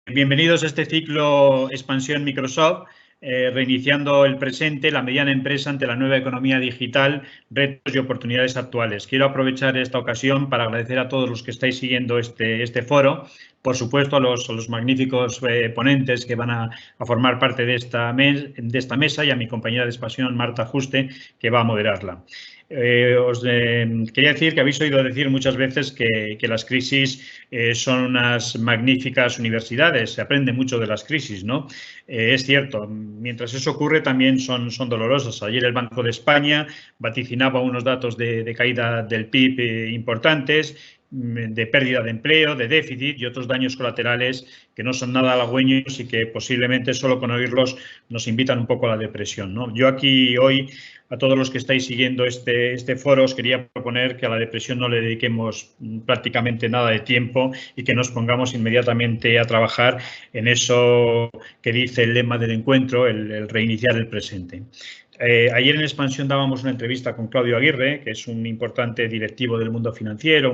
Bienvenidos a este ciclo Expansión Microsoft, reiniciando el presente, la mediana empresa ante la nueva economía digital, retos y oportunidades actuales. Quiero aprovechar esta ocasión para agradecer a todos los que estáis siguiendo este foro, por supuesto a los magníficos ponentes que van a formar parte de esta mesa y a mi compañera de expansión, Marta Juste, que va a moderarla. Os quería decir que habéis oído decir muchas veces que las crisis son unas magníficas universidades, se aprende mucho de las crisis, ¿no? Es cierto, mientras eso ocurre también son dolorosas. Ayer el Banco de España vaticinaba unos datos de caída del PIB importantes, de pérdida de empleo, de déficit y otros daños colaterales que no son nada halagüeños y que posiblemente solo con oírlos nos invitan un poco a la depresión, ¿no? Yo aquí hoy, a todos los que estáis siguiendo este foro, os quería proponer que a la depresión no le dediquemos prácticamente nada de tiempo y que nos pongamos inmediatamente a trabajar en eso que dice el lema del encuentro, el reiniciar el presente. Ayer en Expansión dábamos una entrevista con Claudio Aguirre, que es un importante directivo del mundo financiero,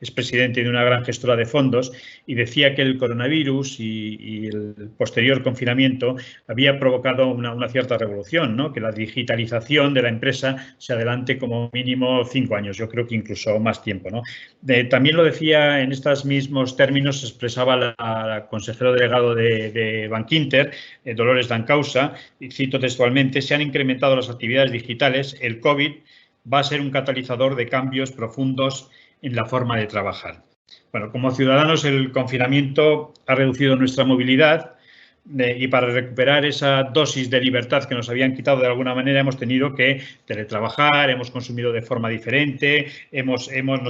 es presidente de una gran gestora de fondos, y decía que el coronavirus y el posterior confinamiento había provocado una cierta revolución, ¿no? Que la digitalización de la empresa se adelante como mínimo 5 años, yo creo que incluso más tiempo, ¿no? También lo decía en estos mismos términos, expresaba la consejero delegado de Bankinter, Dolores Dancausa, y cito textualmente: se han incrementado las actividades digitales, el COVID va a ser un catalizador de cambios profundos en la forma de trabajar. Bueno, como ciudadanos el confinamiento ha reducido nuestra movilidad y para recuperar esa dosis de libertad que nos habían quitado de alguna manera hemos tenido que teletrabajar, hemos consumido de forma diferente, nos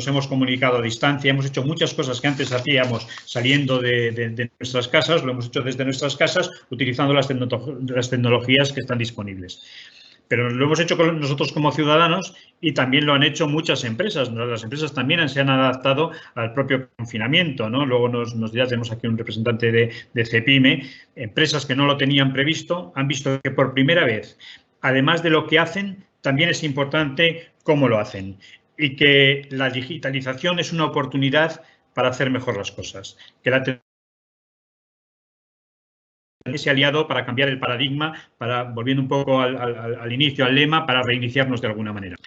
hemos comunicado a distancia, hemos hecho muchas cosas que antes hacíamos saliendo de nuestras casas, lo hemos hecho desde nuestras casas utilizando las tecnologías que están disponibles. Pero lo hemos hecho nosotros como ciudadanos y también lo han hecho muchas empresas. Las empresas también se han adaptado al propio confinamiento, ¿no? Luego nos dirá, tenemos aquí un representante de CEPIME, empresas que no lo tenían previsto, han visto que por primera vez, además de lo que hacen, también es importante cómo lo hacen y que la digitalización es una oportunidad para hacer mejor las cosas, que la ese aliado para cambiar el paradigma, volviendo un poco al inicio, al lema, para reiniciarnos de alguna manera.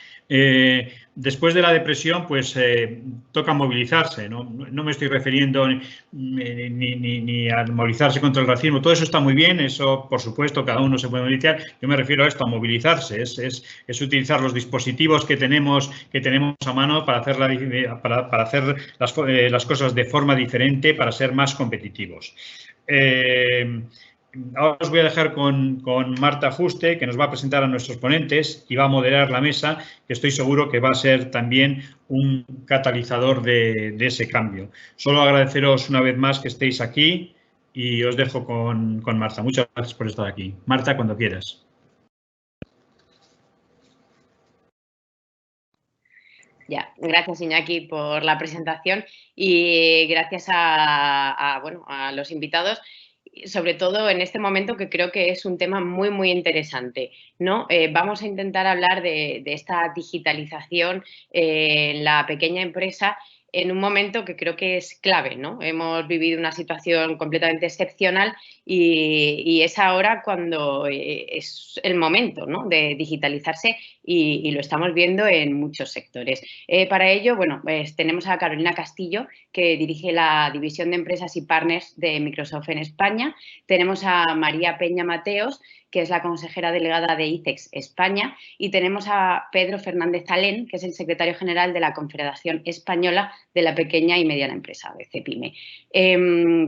Después de la depresión, pues toca movilizarse, ¿no? No me estoy refiriendo ni a movilizarse contra el racismo, todo eso está muy bien, eso por supuesto cada uno se puede movilizar, yo me refiero a esto, a movilizarse, es utilizar los dispositivos que tenemos a mano para hacer, para hacer las cosas de forma diferente, para ser más competitivos. Ahora os voy a dejar con Marta Juste, que nos va a presentar a nuestros ponentes y va a moderar la mesa, que estoy seguro que va a ser también un catalizador de ese cambio. Solo agradeceros una vez más que estéis aquí y os dejo con Marta. Muchas gracias por estar aquí. Marta, cuando quieras. Ya, gracias Iñaki por la presentación y gracias a los invitados, sobre todo en este momento que creo que es un tema muy, muy interesante, ¿no? Vamos a intentar hablar de esta digitalización en la pequeña empresa en un momento que creo que es clave, ¿no? Hemos vivido una situación completamente excepcional y es ahora cuando es el momento, ¿no? De digitalizarse y lo estamos viendo en muchos sectores. Para ello, bueno, pues tenemos a Carolina Castillo, que dirige la División de Empresas y Partners de Microsoft en España. Tenemos a María Peña Mateos, que es la consejera delegada de ICEX España, y tenemos a Pedro Fernández Alén, que es el secretario general de la Confederación Española de la Pequeña y Mediana Empresa, de CEPIME.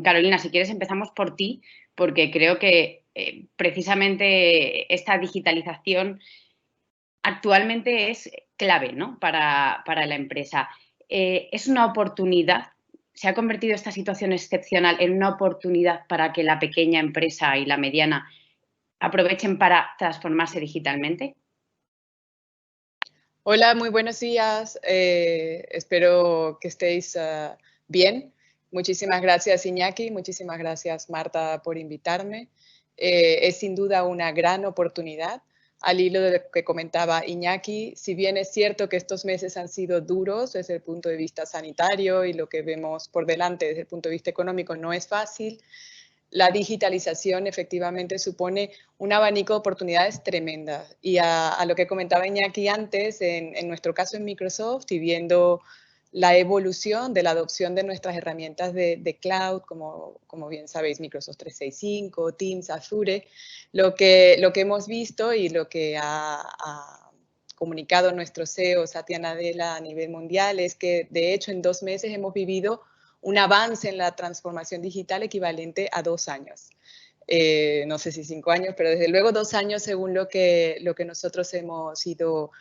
Carolina, si quieres empezamos por ti, porque creo que precisamente esta digitalización actualmente es clave, ¿no? para la empresa. Es una oportunidad, se ha convertido esta situación excepcional en una oportunidad para que la pequeña empresa y la mediana aprovechen para transformarse digitalmente. Hola, muy buenos días. Espero que estéis bien. Muchísimas gracias, Iñaki. Muchísimas gracias, Marta, por invitarme. Es sin duda una gran oportunidad al hilo de lo que comentaba Iñaki, si bien es cierto que estos meses han sido duros desde el punto de vista sanitario y lo que vemos por delante desde el punto de vista económico no es fácil, la digitalización efectivamente supone un abanico de oportunidades tremendas. Y a lo que comentaba Iñaki antes, en nuestro caso en Microsoft, y viendo la evolución de la adopción de nuestras herramientas de cloud, como bien sabéis, Microsoft 365, Teams, Azure, lo que hemos visto y lo que ha comunicado nuestro CEO, Satya Nadella, a nivel mundial, es que de hecho en 2 meses hemos vivido un avance en la transformación digital equivalente a 2 años. No sé si 5 años, pero desde luego 2 años según lo que nosotros hemos ido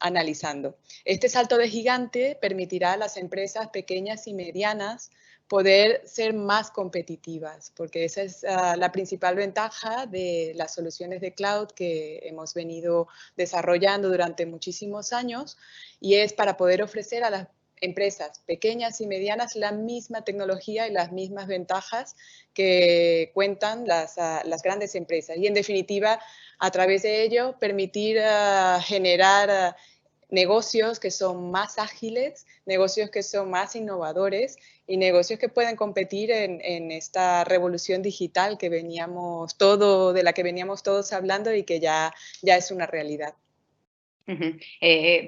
analizando. Este salto de gigante permitirá a las empresas pequeñas y medianas poder ser más competitivas, porque esa es la principal ventaja de las soluciones de cloud que hemos venido desarrollando durante muchísimos años, y es para poder ofrecer a las empresas pequeñas y medianas la misma tecnología y las mismas ventajas que cuentan las grandes empresas. Y en definitiva, a través de ello, permitir generar negocios que son más ágiles, negocios que son más innovadores y negocios que pueden competir en esta revolución digital que de la que veníamos todos hablando y que ya es una realidad.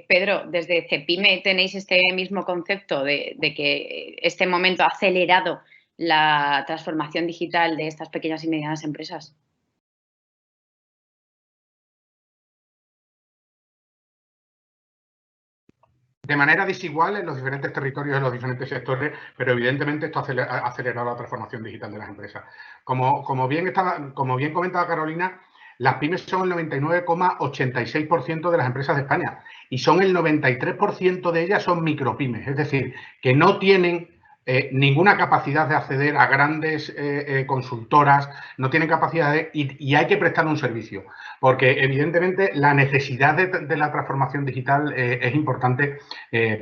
Pedro, desde CEPIME tenéis este mismo concepto de que este momento ha acelerado la transformación digital de estas pequeñas y medianas empresas. De manera desigual en los diferentes territorios, en los diferentes sectores, pero evidentemente esto ha acelerado la transformación digital de las empresas. Como bien comentaba Carolina, las pymes son el 99,86% de las empresas de España y son el 93% de ellas son micropymes, es decir, que no tienen ninguna capacidad de acceder a grandes consultoras, no tienen capacidad y hay que prestar un servicio, porque evidentemente la necesidad de la transformación digital es importante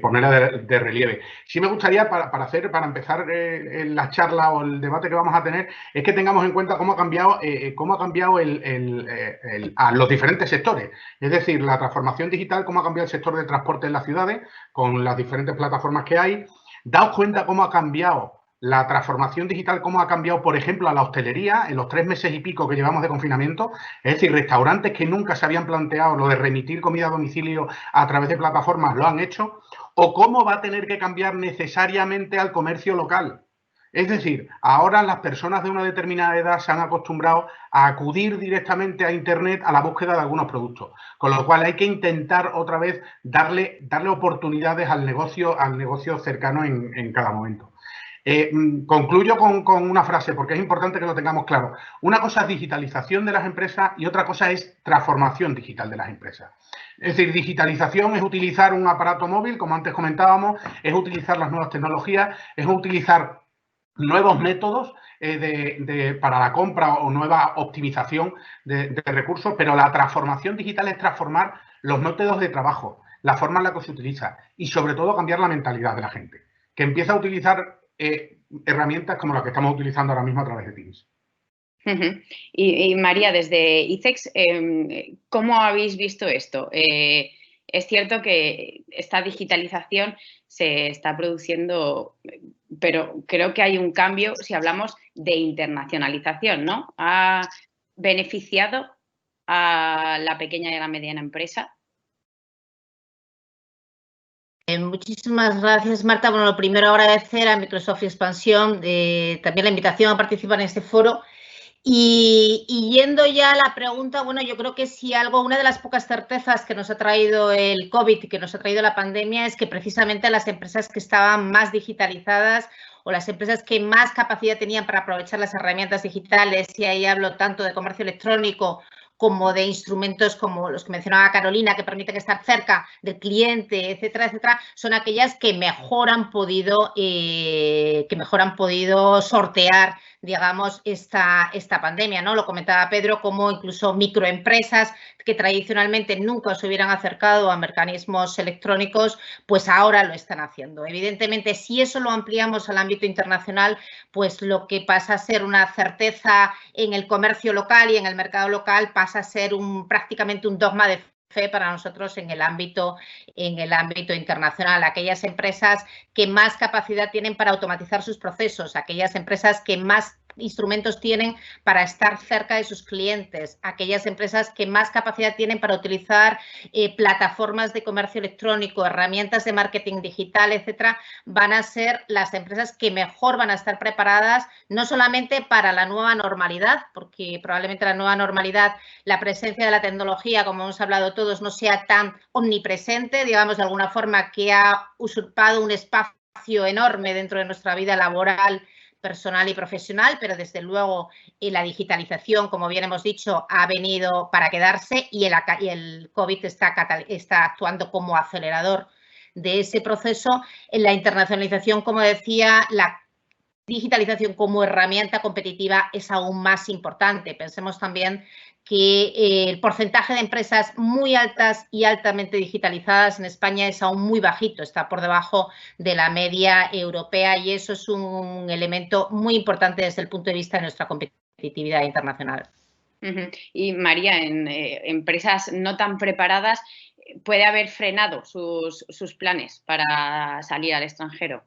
ponerla de relieve. Sí me gustaría, para empezar la charla o el debate que vamos a tener, es que tengamos en cuenta cómo ha cambiado a los diferentes sectores. Es decir, la transformación digital, cómo ha cambiado el sector de transporte en las ciudades, con las diferentes plataformas que hay. Daos cuenta cómo ha cambiado la transformación digital, cómo ha cambiado, por ejemplo, a la hostelería en los 3 meses y pico que llevamos de confinamiento. Es decir, restaurantes que nunca se habían planteado lo de remitir comida a domicilio a través de plataformas lo han hecho. O cómo va a tener que cambiar necesariamente al comercio local. Es decir, ahora las personas de una determinada edad se han acostumbrado a acudir directamente a Internet a la búsqueda de algunos productos, con lo cual hay que intentar otra vez darle oportunidades al negocio cercano en cada momento. Concluyo con una frase, porque es importante que lo tengamos claro. Una cosa es digitalización de las empresas y otra cosa es transformación digital de las empresas. Es decir, digitalización es utilizar un aparato móvil, como antes comentábamos, es utilizar las nuevas tecnologías, es utilizar nuevos métodos para la compra o nueva optimización de recursos, pero la transformación digital es transformar los métodos de trabajo, la forma en la que se utiliza y sobre todo cambiar la mentalidad de la gente, que empieza a utilizar herramientas como las que estamos utilizando ahora mismo a través de Teams. Y María, desde ICEX, ¿cómo habéis visto esto? Es cierto que esta digitalización se está produciendo, pero creo que hay un cambio si hablamos de internacionalización, ¿no? ¿Ha beneficiado a la pequeña y a la mediana empresa? Muchísimas gracias, Marta. Bueno, lo primero, agradecer a Microsoft Expansión también la invitación a participar en este foro. Y yendo ya a la pregunta, bueno, yo creo que si una de las pocas certezas que nos ha traído el COVID y que nos ha traído la pandemia es que precisamente las empresas que estaban más digitalizadas o las empresas que más capacidad tenían para aprovechar las herramientas digitales, y ahí hablo tanto de comercio electrónico como de instrumentos como los que mencionaba Carolina, que permiten estar cerca del cliente, etcétera, etcétera, son aquellas que mejor han podido sortear digamos, esta pandemia, ¿no? Lo comentaba Pedro, como incluso microempresas que tradicionalmente nunca se hubieran acercado a mecanismos electrónicos, pues ahora lo están haciendo. Evidentemente, si eso lo ampliamos al ámbito internacional, pues lo que pasa a ser una certeza en el comercio local y en el mercado local pasa a ser prácticamente un dogma de fe para nosotros en el ámbito internacional. Aquellas empresas que más capacidad tienen para automatizar sus procesos, aquellas empresas que más instrumentos tienen para estar cerca de sus clientes, aquellas empresas que más capacidad tienen para utilizar plataformas de comercio electrónico, herramientas de marketing digital, etcétera, van a ser las empresas que mejor van a estar preparadas, no solamente para la nueva normalidad, porque probablemente la nueva normalidad, la presencia de la tecnología, como hemos hablado todos, no sea tan omnipresente, digamos, de alguna forma, que ha usurpado un espacio enorme dentro de nuestra vida laboral, personal y profesional, pero desde luego la digitalización, como bien hemos dicho, ha venido para quedarse y el COVID está actuando como acelerador de ese proceso. En la internacionalización, como decía, la digitalización como herramienta competitiva es aún más importante. Pensemos también que el porcentaje de empresas muy altas y altamente digitalizadas en España es aún muy bajito, está por debajo de la media europea y eso es un elemento muy importante desde el punto de vista de nuestra competitividad internacional. Y María, en empresas no tan preparadas, ¿puede haber frenado sus planes para salir al extranjero?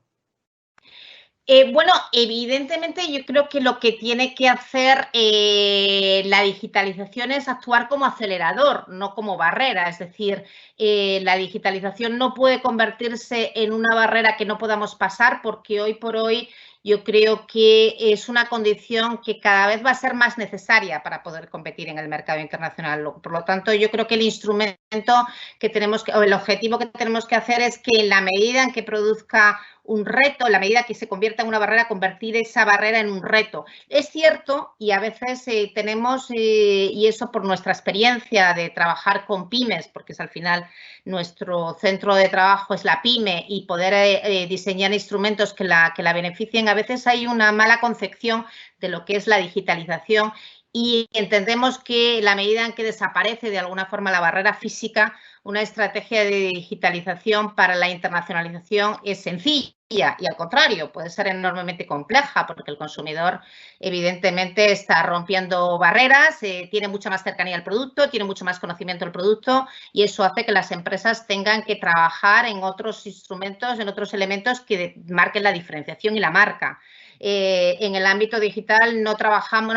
Bueno, evidentemente yo creo que lo que tiene que hacer la digitalización es actuar como acelerador, no como barrera. Es decir, la digitalización no puede convertirse en una barrera que no podamos pasar porque hoy por hoy yo creo que es una condición que cada vez va a ser más necesaria para poder competir en el mercado internacional. Por lo tanto, yo creo que el instrumento que tenemos o el objetivo que tenemos que hacer es que en la medida en que produzca un reto, en la medida que se convierta en una barrera, convertir esa barrera en un reto. Es cierto, y a veces tenemos, y eso por nuestra experiencia de trabajar con pymes, porque es al final nuestro centro de trabajo es la pyme, y poder diseñar instrumentos que la beneficien, a veces hay una mala concepción de lo que es la digitalización y entendemos que la medida en que desaparece de alguna forma la barrera física, una estrategia de digitalización para la internacionalización es sencilla y al contrario, puede ser enormemente compleja porque el consumidor evidentemente está rompiendo barreras, tiene mucha más cercanía al producto, tiene mucho más conocimiento del producto y eso hace que las empresas tengan que trabajar en otros instrumentos, en otros elementos que marquen la diferenciación y la marca. En el ámbito digital no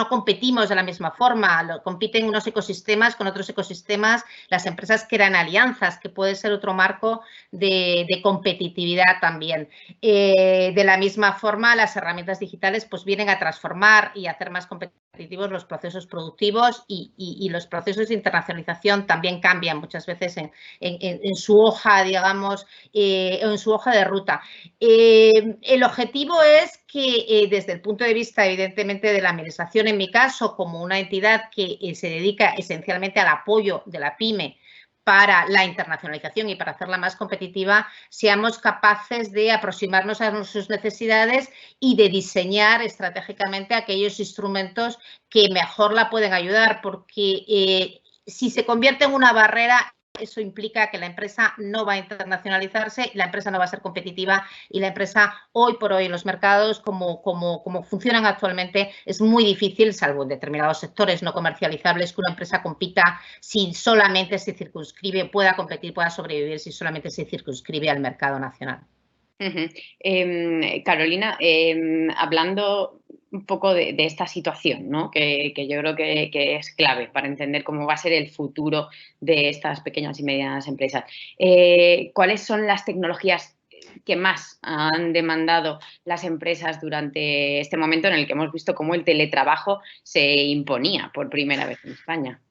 competimos de la misma forma, compiten unos ecosistemas con otros ecosistemas, las empresas crean alianzas, que puede ser otro marco de competitividad también. De la misma forma, las herramientas digitales pues vienen a transformar y hacer más competitivos los procesos productivos y los procesos de internacionalización también cambian muchas veces en su hoja, digamos, en su hoja de ruta. El objetivo es que desde el punto de vista, evidentemente, de la administración, en mi caso, como una entidad que se dedica esencialmente al apoyo de la pyme para la internacionalización y para hacerla más competitiva, seamos capaces de aproximarnos a sus necesidades y de diseñar estratégicamente aquellos instrumentos que mejor la pueden ayudar, porque si se convierte en una barrera, eso implica que la empresa no va a internacionalizarse, la empresa no va a ser competitiva y la empresa hoy por hoy en los mercados como funcionan actualmente es muy difícil, salvo en determinados sectores no comercializables, que una empresa compita si solamente se circunscribe, pueda competir, pueda sobrevivir si solamente se circunscribe al mercado nacional. Carolina, hablando un poco de esta situación, ¿no? que yo creo que es clave para entender cómo va a ser el futuro de estas pequeñas y medianas empresas. ¿Cuáles son las tecnologías que más han demandado las empresas durante este momento en el que hemos visto cómo el teletrabajo se imponía por primera vez en España?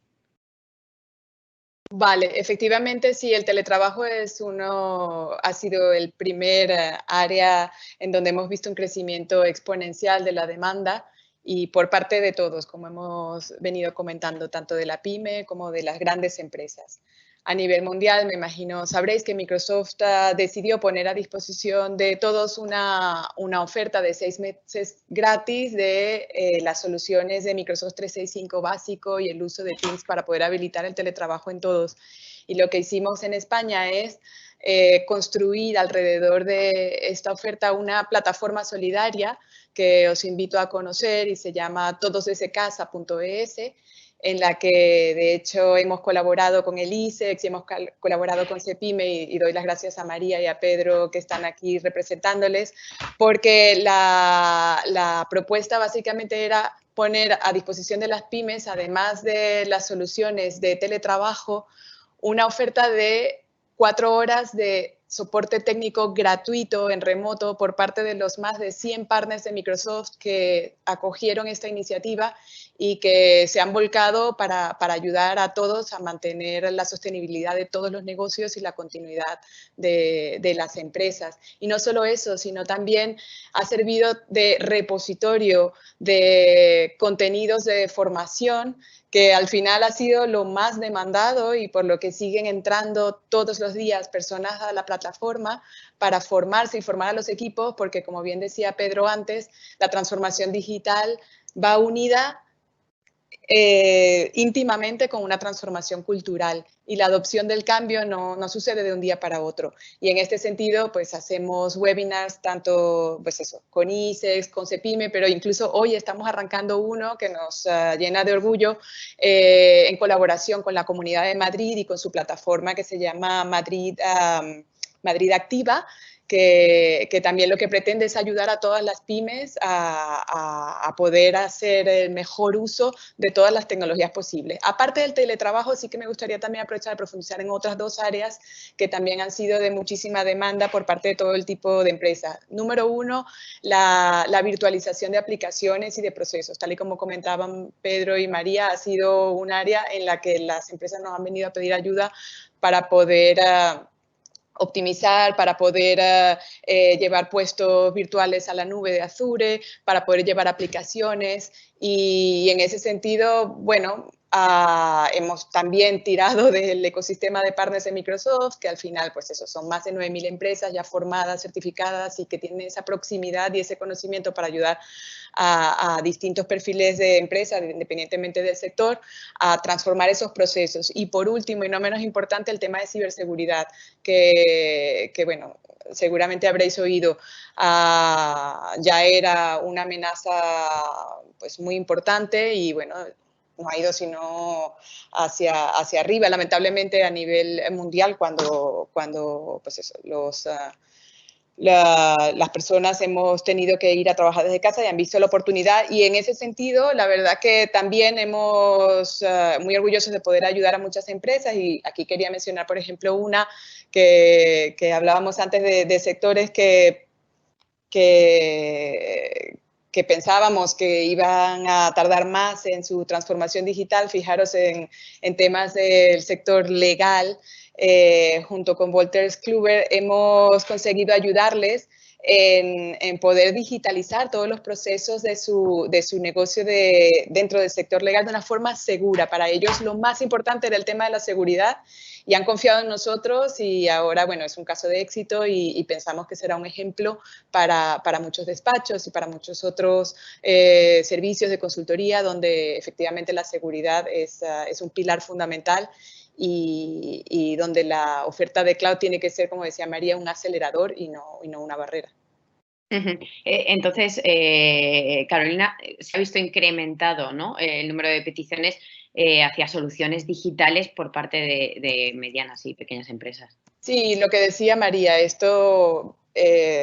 Vale, efectivamente, sí, el teletrabajo ha sido el primer área en donde hemos visto un crecimiento exponencial de la demanda y por parte de todos, como hemos venido comentando, tanto de la pyme como de las grandes empresas. a nivel mundial. Me imagino, sabréis que Microsoft decidió poner a disposición de todos una oferta de 6 meses gratis de las soluciones de Microsoft 365 básico y el uso de Teams para poder habilitar el teletrabajo en todos. Y lo que hicimos en España es construir alrededor de esta oferta una plataforma solidaria que os invito a conocer y se llama todosdesecasa.es, en la que de hecho hemos colaborado con el ISEX y hemos colaborado con CEPIME y doy las gracias a María y a Pedro que están aquí representándoles, porque la propuesta básicamente era poner a disposición de las pymes, además de las soluciones de teletrabajo, una oferta de 4 horas de soporte técnico gratuito en remoto por parte de los más de 100 partners de Microsoft que acogieron esta iniciativa y que se han volcado para ayudar a todos a mantener la sostenibilidad de todos los negocios y la continuidad de las empresas. Y no solo eso, sino también ha servido de repositorio de contenidos de formación que al final ha sido lo más demandado y por lo que siguen entrando todos los días personas a la plataforma para formarse y formar a los equipos, porque como bien decía Pedro antes, la transformación digital va unida íntimamente con una transformación cultural y la adopción del cambio no sucede de un día para otro. Y en este sentido, pues hacemos webinars tanto pues eso, con ISEX, con CEPIME, pero incluso hoy estamos arrancando uno que nos llena de orgullo en colaboración con la Comunidad de Madrid y con su plataforma que se llama Madrid Activa, que también lo que pretende es ayudar a todas las pymes a poder hacer el mejor uso de todas las tecnologías posibles. Aparte del teletrabajo, sí que me gustaría también aprovechar de profundizar en otras 2 áreas que también han sido de muchísima demanda por parte de todo el tipo de empresas. Número 1, la virtualización de aplicaciones y de procesos. Tal y como comentaban Pedro y María, ha sido un área en la que las empresas nos han venido a pedir ayuda para poder optimizar, para poder llevar puestos virtuales a la nube de Azure, para poder llevar aplicaciones y en ese sentido, bueno, hemos también tirado del ecosistema de partners de Microsoft, que al final, pues eso, son más de 9.000 empresas ya formadas, certificadas y que tienen esa proximidad y ese conocimiento para ayudar a distintos perfiles de empresas, independientemente del sector, a transformar esos procesos. Y por último, y no menos importante, el tema de ciberseguridad, que bueno, seguramente habréis oído, ya era una amenaza pues muy importante y bueno, no ha ido sino hacia arriba, lamentablemente a nivel mundial, cuando pues eso, las personas hemos tenido que ir a trabajar desde casa y han visto la oportunidad y en ese sentido la verdad que también hemos muy orgullosos de poder ayudar a muchas empresas y aquí quería mencionar por ejemplo una que hablábamos antes de sectores que pensábamos que iban a tardar más en su transformación digital. Fijaros en temas del sector legal, junto con Wolters Kluwer hemos conseguido ayudarles en poder digitalizar todos los procesos de su negocio dentro del sector legal de una forma segura. Para ellos lo más importante era el tema de la seguridad y han confiado en nosotros y ahora, bueno, es un caso de éxito y pensamos que será un ejemplo para muchos despachos y para muchos otros servicios de consultoría donde efectivamente la seguridad es un pilar fundamental y donde la oferta de cloud tiene que ser, como decía María, un acelerador y no una barrera. Entonces, Carolina, se ha visto incrementado, ¿no?, el número de peticiones hacia soluciones digitales por parte de medianas y pequeñas empresas. Sí, lo que decía María, esto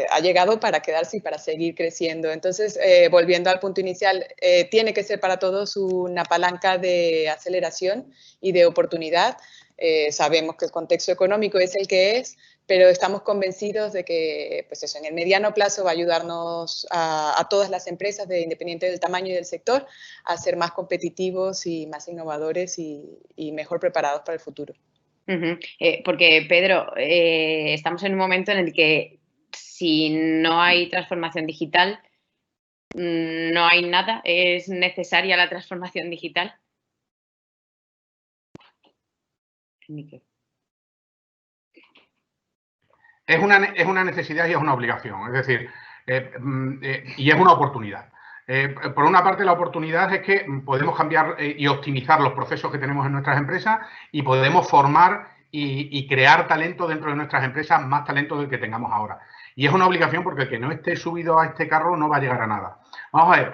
ha llegado para quedarse y para seguir creciendo. Entonces, volviendo al punto inicial, tiene que ser para todos una palanca de aceleración y de oportunidad. Sabemos que el contexto económico es el que es, pero estamos convencidos de que pues eso, en el mediano plazo va a ayudarnos a todas las empresas, independiente del tamaño y del sector, a ser más competitivos y más innovadores y mejor preparados para el futuro. Porque, Pedro, estamos en un momento en el que si no hay transformación digital, no hay nada. ¿Es necesaria la transformación digital? Es una necesidad y es una obligación, es decir, y es una oportunidad. Por una parte, la oportunidad es que podemos cambiar y optimizar los procesos que tenemos en nuestras empresas y podemos formar y crear talento dentro de nuestras empresas, más talento del que tengamos ahora. Y es una obligación porque el que no esté subido a este carro no va a llegar a nada. Vamos a ver,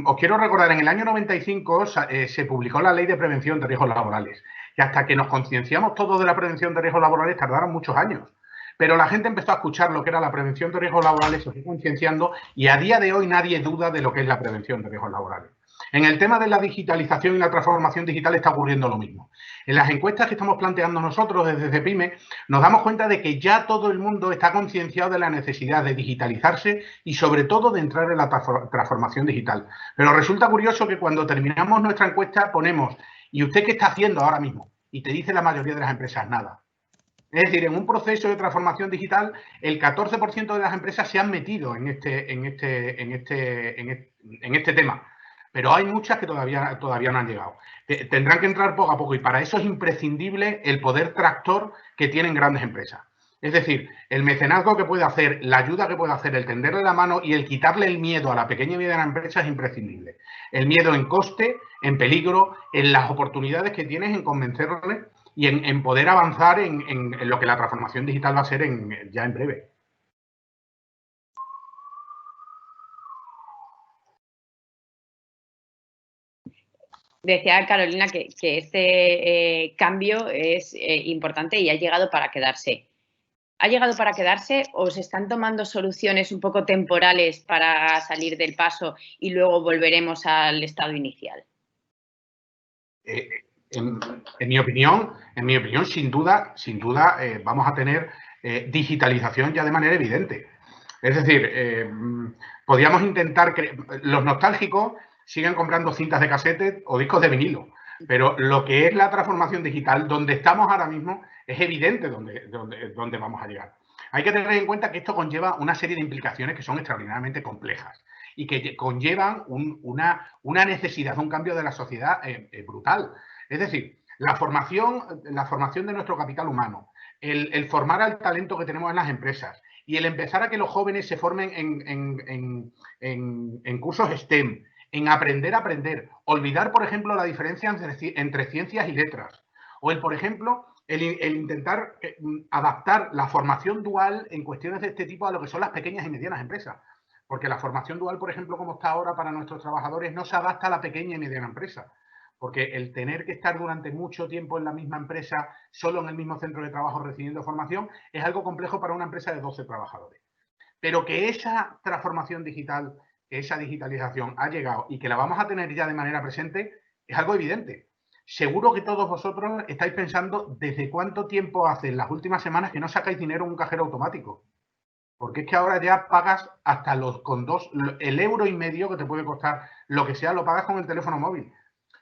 os quiero recordar, en el año 95 se publicó la Ley de Prevención de Riesgos Laborales, y hasta que nos concienciamos todos de la prevención de riesgos laborales tardaron muchos años. Pero la gente empezó a escuchar lo que era la prevención de riesgos laborales, se fue concienciando y a día de hoy nadie duda de lo que es la prevención de riesgos laborales. En el tema de la digitalización y la transformación digital está ocurriendo lo mismo. En las encuestas que estamos planteando nosotros desde CEPIME, nos damos cuenta de que ya todo el mundo está concienciado de la necesidad de digitalizarse y sobre todo de entrar en la transformación digital. Pero resulta curioso que cuando terminamos nuestra encuesta ponemos, ¿y usted qué está haciendo ahora mismo? Y te dice la mayoría de las empresas, nada. Es decir, en un proceso de transformación digital, el 14% de las empresas se han metido en este tema. Pero hay muchas que todavía no han llegado. Tendrán que entrar poco a poco y para eso es imprescindible el poder tractor que tienen grandes empresas. Es decir, el mecenazgo que puede hacer, la ayuda que puede hacer, el tenderle la mano y el quitarle el miedo a la pequeña y mediana empresa es imprescindible. El miedo en coste, en peligro, en las oportunidades que tienes en convencerles y en poder avanzar en lo que la transformación digital va a ser ya en breve. Decía Carolina que este cambio es importante y ha llegado para quedarse. ¿Ha llegado para quedarse o se están tomando soluciones un poco temporales para salir del paso y luego volveremos al estado inicial? En mi opinión, sin duda vamos a tener digitalización ya de manera evidente. Es decir, podríamos intentar que los nostálgicos siguen comprando cintas de casete o discos de vinilo, pero lo que es la transformación digital, donde estamos ahora mismo, es evidente dónde vamos a llegar. Hay que tener en cuenta que esto conlleva una serie de implicaciones que son extraordinariamente complejas y que conllevan una necesidad de un cambio de la sociedad brutal. Es decir, la formación de nuestro capital humano, el formar al talento que tenemos en las empresas y el empezar a que los jóvenes se formen en cursos STEM, en aprender a aprender, olvidar, por ejemplo, la diferencia entre ciencias y letras, o por ejemplo, el intentar adaptar la formación dual en cuestiones de este tipo a lo que son las pequeñas y medianas empresas. Porque la formación dual, por ejemplo, como está ahora para nuestros trabajadores, no se adapta a la pequeña y mediana empresa. Porque el tener que estar durante mucho tiempo en la misma empresa, solo en el mismo centro de trabajo recibiendo formación, es algo complejo para una empresa de 12 trabajadores. Pero que esa transformación digital, esa digitalización ha llegado y que la vamos a tener ya de manera presente, es algo evidente. Seguro que todos vosotros estáis pensando desde cuánto tiempo hace en las últimas semanas que no sacáis dinero en un cajero automático. Porque es que ahora ya pagas hasta el €1,5 que te puede costar lo que sea, lo pagas con el teléfono móvil.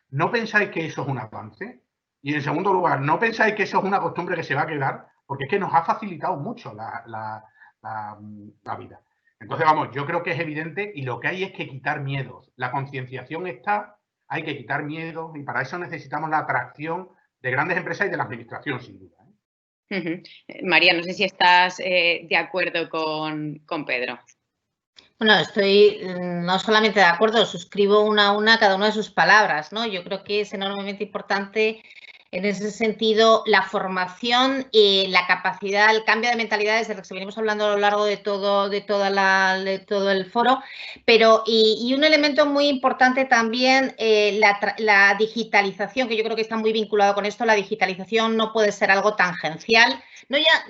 ¿No pensáis que eso es un avance? Y en segundo lugar, ¿no pensáis que eso es una costumbre que se va a quedar? Porque es que nos ha facilitado mucho la vida. Entonces, vamos, yo creo que es evidente y lo que hay es que quitar miedos. La concienciación está, hay que quitar miedos y para eso necesitamos la atracción de grandes empresas y de la administración, sin duda. María, no sé si estás de acuerdo con Pedro. Bueno, estoy no solamente de acuerdo, suscribo una a una cada una de sus palabras, ¿no? Yo creo que es enormemente importante en ese sentido la formación, la capacidad, el cambio de mentalidades de lo que venimos hablando a lo largo de todo el foro, pero y un elemento muy importante también, la digitalización, que yo creo que está muy vinculado con esto. La digitalización no puede ser algo tangencial,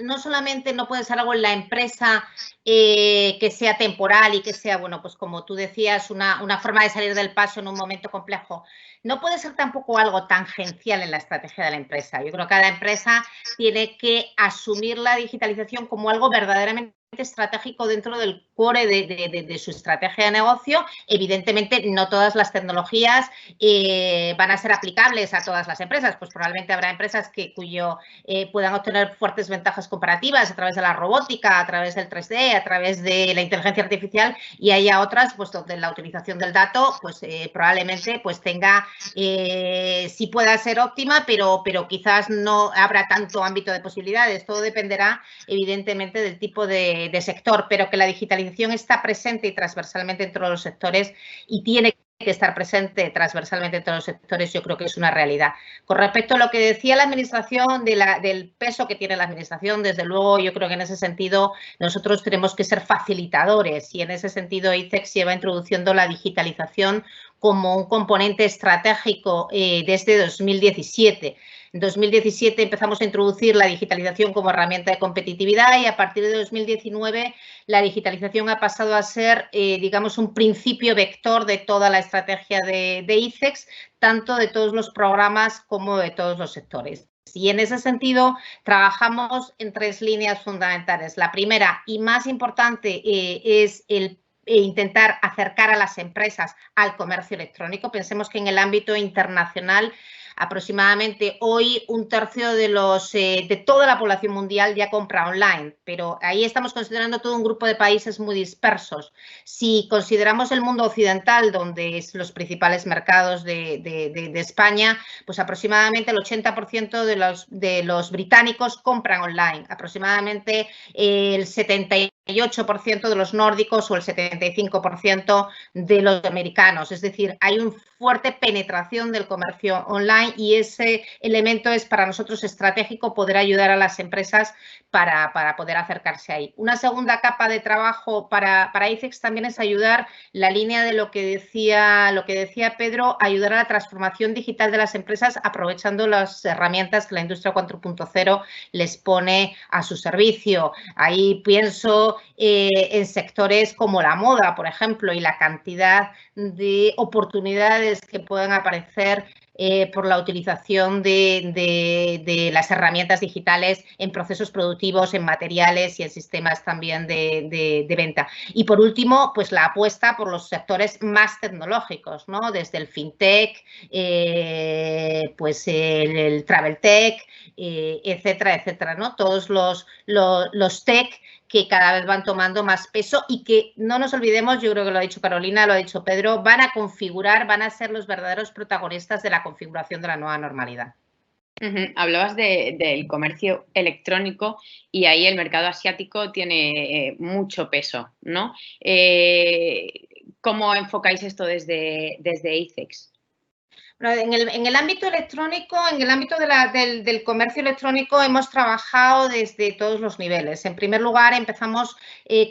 no solamente no puede ser algo en la empresa que sea temporal y que sea, bueno, pues como tú decías, una forma de salir del paso en un momento complejo. No puede ser tampoco algo tangencial en la estrategia de la empresa. Yo creo que cada empresa tiene que asumir la digitalización como algo verdaderamente estratégico dentro del core de su estrategia de negocio. Evidentemente, no todas las tecnologías van a ser aplicables a todas las empresas, pues probablemente habrá empresas puedan obtener fuertes ventajas comparativas a través de la robótica, a través del 3D, a través de la inteligencia artificial, y haya otras pues donde la utilización del dato pues probablemente pues tenga, sí pueda ser óptima, pero quizás no habrá tanto ámbito de posibilidades. Todo dependerá evidentemente del tipo de sector, pero que la digitalización está presente y transversalmente en todos los sectores y tiene que estar presente transversalmente en todos los sectores, yo creo que es una realidad. Con respecto a lo que decía la Administración, del peso que tiene la Administración, desde luego yo creo que en ese sentido nosotros tenemos que ser facilitadores, y en ese sentido ICEX lleva introduciendo la digitalización como un componente estratégico desde 2017. En 2017 empezamos a introducir la digitalización como herramienta de competitividad, y a partir de 2019 la digitalización ha pasado a ser, digamos, un principio vector de toda la estrategia de ICEX, tanto de todos los programas como de todos los sectores. Y en ese sentido trabajamos en 3 líneas fundamentales. La primera y más importante es el intentar acercar a las empresas al comercio electrónico. Pensemos que en el ámbito internacional aproximadamente hoy 1/3 de toda la población mundial ya compra online, pero ahí estamos considerando todo un grupo de países muy dispersos. Si consideramos el mundo occidental, donde es los principales mercados de España, pues aproximadamente el 80% de los británicos compran online, aproximadamente el 78% de los nórdicos o el 75% de los americanos. Es decir, hay una fuerte penetración del comercio online, y ese elemento es para nosotros estratégico, poder ayudar a las empresas para poder acercarse ahí. Una segunda capa de trabajo para ICEX también es ayudar, la línea de lo que decía Pedro, ayudar a la transformación digital de las empresas aprovechando las herramientas que la industria 4.0 les pone a su servicio. Ahí pienso en sectores como la moda, por ejemplo, y la cantidad de oportunidades que pueden aparecer por la utilización de las herramientas digitales en procesos productivos, en materiales y en sistemas también de venta. Y por último, pues la apuesta por los sectores más tecnológicos, ¿no? Desde el fintech, pues el travel tech, etcétera, etcétera, ¿no? Todos los tech que cada vez van tomando más peso, y que no nos olvidemos, yo creo que lo ha dicho Carolina, lo ha dicho Pedro, van a ser los verdaderos protagonistas de la configuración de la nueva normalidad. Hablabas del comercio electrónico, y ahí el mercado asiático tiene mucho peso, ¿no? ¿Cómo enfocáis esto desde ICEX? En el ámbito electrónico, en el ámbito del comercio electrónico, hemos trabajado desde todos los niveles. En primer lugar, empezamos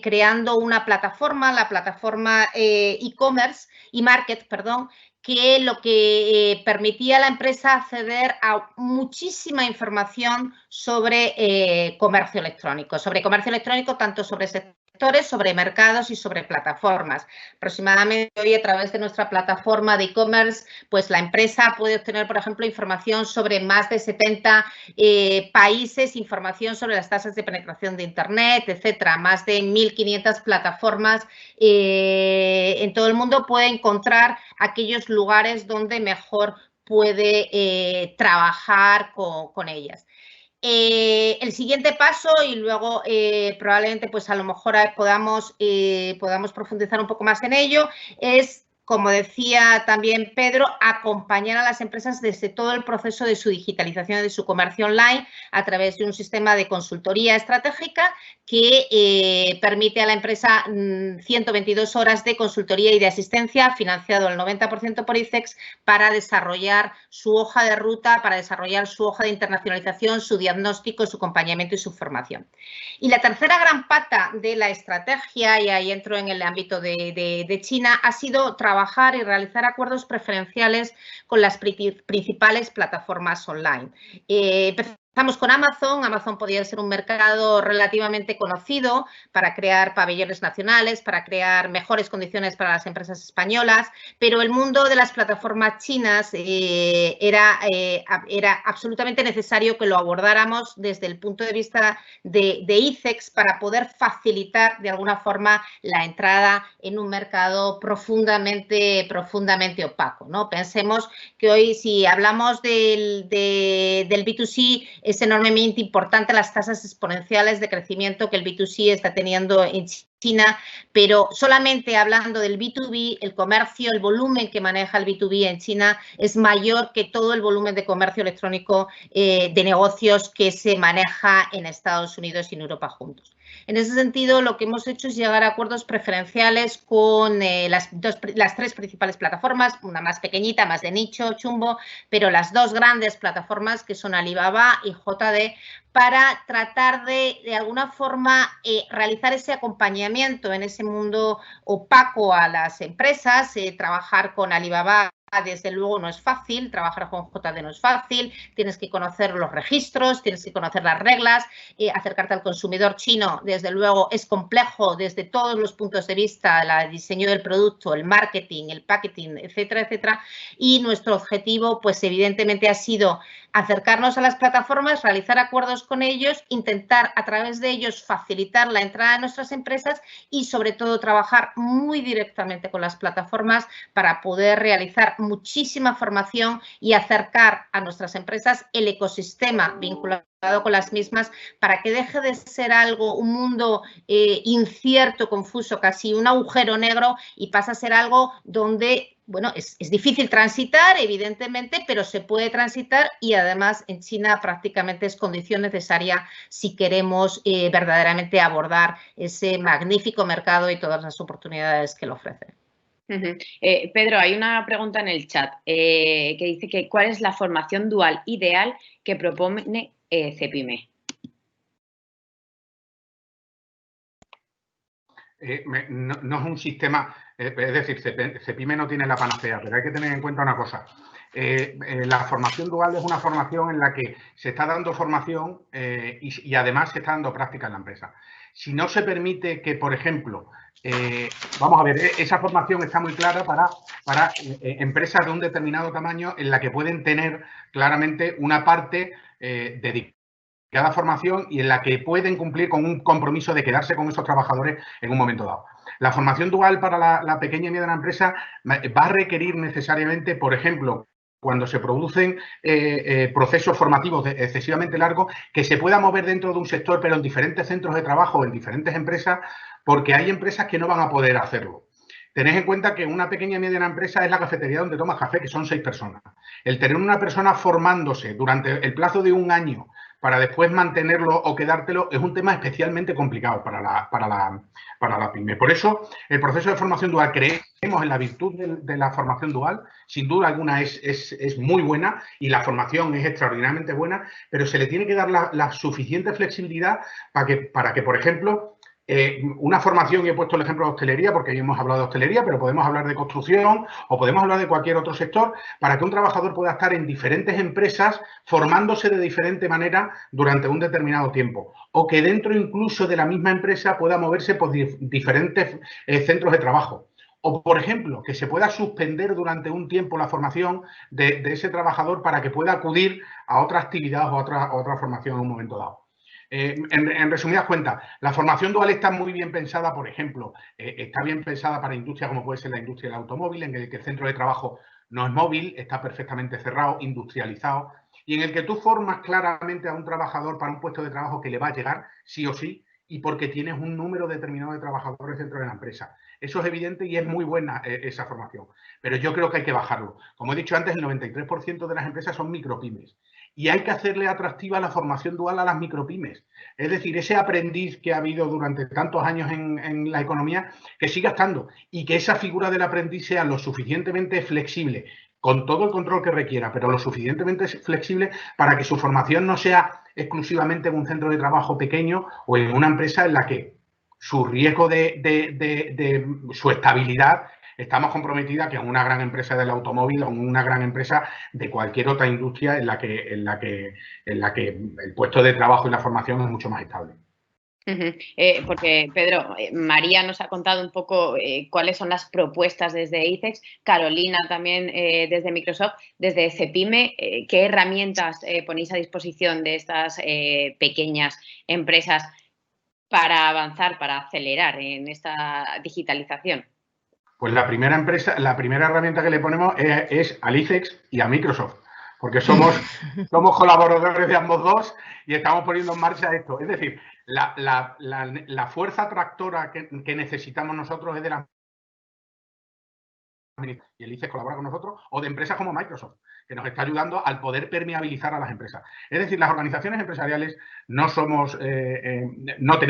creando una plataforma, la plataforma e-commerce, e-market, perdón, que lo que permitía a la empresa acceder a muchísima información sobre comercio electrónico tanto sobre sectores, sobre mercados y sobre plataformas. Aproximadamente hoy, a través de nuestra plataforma de e-commerce, pues la empresa puede obtener, por ejemplo, información sobre más de 70 países, información sobre las tasas de penetración de Internet, etcétera. Más de 1.500 plataformas en todo el mundo, puede encontrar aquellos lugares donde mejor puede trabajar con ellas. El siguiente paso, y luego probablemente pues a lo mejor podamos profundizar un poco más en ello, es, como decía también Pedro, acompañar a las empresas desde todo el proceso de su digitalización de su comercio online a través de un sistema de consultoría estratégica que permite a la empresa 122 horas de consultoría y de asistencia, financiado al 90% por ICEX, para desarrollar su hoja de ruta, para desarrollar su hoja de internacionalización, su diagnóstico, su acompañamiento y su formación. Y la tercera gran pata de la estrategia, y ahí entro en el ámbito de China, ha sido trabajar y realizar acuerdos preferenciales con las principales plataformas online. Empezamos con Amazon. Amazon podía ser un mercado relativamente conocido para crear pabellones nacionales, para crear mejores condiciones para las empresas españolas, pero el mundo de las plataformas chinas era absolutamente necesario que lo abordáramos desde el punto de vista de ICEX para poder facilitar de alguna forma la entrada en un mercado profundamente opaco, ¿no? Pensemos que hoy, si hablamos del B2C, es enormemente importante las tasas exponenciales de crecimiento que el B2C está teniendo en China, pero solamente hablando del B2B, el comercio, el volumen que maneja el B2B en China es mayor que todo el volumen de comercio electrónico de negocios que se maneja en Estados Unidos y en Europa juntos. En ese sentido, lo que hemos hecho es llegar a acuerdos preferenciales con las tres principales plataformas, una más pequeñita, más de nicho, Chumbo, pero las dos grandes plataformas que son Alibaba y JD, para tratar de alguna forma, realizar ese acompañamiento en ese mundo opaco a las empresas. Trabajar con Alibaba, desde luego, no es fácil, trabajar con JD no es fácil, tienes que conocer los registros, tienes que conocer las reglas, acercarte al consumidor chino, desde luego, es complejo desde todos los puntos de vista, el diseño del producto, el marketing, el packaging, etcétera, etcétera, y nuestro objetivo, pues evidentemente, ha sido acercarnos a las plataformas, realizar acuerdos con ellos, intentar a través de ellos facilitar la entrada de nuestras empresas y, sobre todo, trabajar muy directamente con las plataformas para poder realizar muchísima formación y acercar a nuestras empresas el ecosistema vinculado con las mismas, para que deje de ser algo, un mundo incierto, confuso, casi un agujero negro, y pasa a ser algo donde, bueno, es difícil transitar, evidentemente, pero se puede transitar, y además en China prácticamente es condición necesaria si queremos verdaderamente abordar ese magnífico mercado y todas las oportunidades que lo ofrece. Pedro, hay una pregunta en el chat que dice que ¿cuál es la formación dual ideal que propone Cepime? No es un sistema, es decir, Cepime no tiene la panacea, pero hay que tener en cuenta una cosa. La formación dual es una formación en la que se está dando formación y además se está dando práctica en la empresa. Si no se permite que, por ejemplo, vamos a ver, esa formación está muy clara para empresas de un determinado tamaño, en la que pueden tener claramente una parte dedicada a formación y en la que pueden cumplir con un compromiso de quedarse con esos trabajadores en un momento dado. La formación dual para la pequeña y mediana empresa va a requerir necesariamente, por ejemplo, cuando se producen procesos formativos excesivamente largos, que se pueda mover dentro de un sector, pero en diferentes centros de trabajo, en diferentes empresas, porque hay empresas que no van a poder hacerlo. Tened en cuenta que una pequeña y mediana empresa es la cafetería donde tomas café, que son 6 personas. El tener una persona formándose durante el plazo de un año para después mantenerlo o quedártelo es un tema especialmente complicado para la pyme. Por eso, el proceso de formación dual, creemos en la virtud de la formación dual, sin duda alguna es muy buena y la formación es extraordinariamente buena, pero se le tiene que dar la suficiente flexibilidad para que, por ejemplo, una formación, y he puesto el ejemplo de hostelería porque hoy hemos hablado de hostelería, pero podemos hablar de construcción o podemos hablar de cualquier otro sector, para que un trabajador pueda estar en diferentes empresas formándose de diferente manera durante un determinado tiempo, o que dentro incluso de la misma empresa pueda moverse por diferentes centros de trabajo. O, por ejemplo, que se pueda suspender durante un tiempo la formación de ese trabajador para que pueda acudir a otra actividad o a otra formación en un momento dado. En resumidas cuentas, la formación dual está muy bien pensada, por ejemplo, está bien pensada para industrias como puede ser la industria del automóvil, en el que el centro de trabajo no es móvil, está perfectamente cerrado, industrializado, y en el que tú formas claramente a un trabajador para un puesto de trabajo que le va a llegar sí o sí, y porque tienes un número determinado de trabajadores dentro de la empresa. Eso es evidente y es muy buena esa formación, pero yo creo que hay que bajarlo. Como he dicho antes, el 93% de las empresas son micropymes. Y hay que hacerle atractiva la formación dual a las micropymes. Es decir, ese aprendiz que ha habido durante tantos años en la economía, que siga estando y que esa figura del aprendiz sea lo suficientemente flexible, con todo el control que requiera, pero lo suficientemente flexible para que su formación no sea exclusivamente en un centro de trabajo pequeño o en una empresa en la que su riesgo de su estabilidad está más comprometida que en una gran empresa del automóvil o en una gran empresa de cualquier otra industria en la que el puesto de trabajo y la formación es mucho más estable. Porque, Pedro, María nos ha contado un poco cuáles son las propuestas desde ICEX, Carolina también desde Microsoft, desde Cepime, ¿qué herramientas ponéis a disposición de estas pequeñas empresas para avanzar, para acelerar en esta digitalización? Pues la primera herramienta que le ponemos es al ICEX y a Microsoft, porque somos colaboradores de ambos dos y estamos poniendo en marcha esto. Es decir, la fuerza tractora que necesitamos nosotros es de las y el ICEX colabora con nosotros, o de empresas como Microsoft, que nos está ayudando al poder permeabilizar a las empresas. Es decir, las organizaciones empresariales no somos la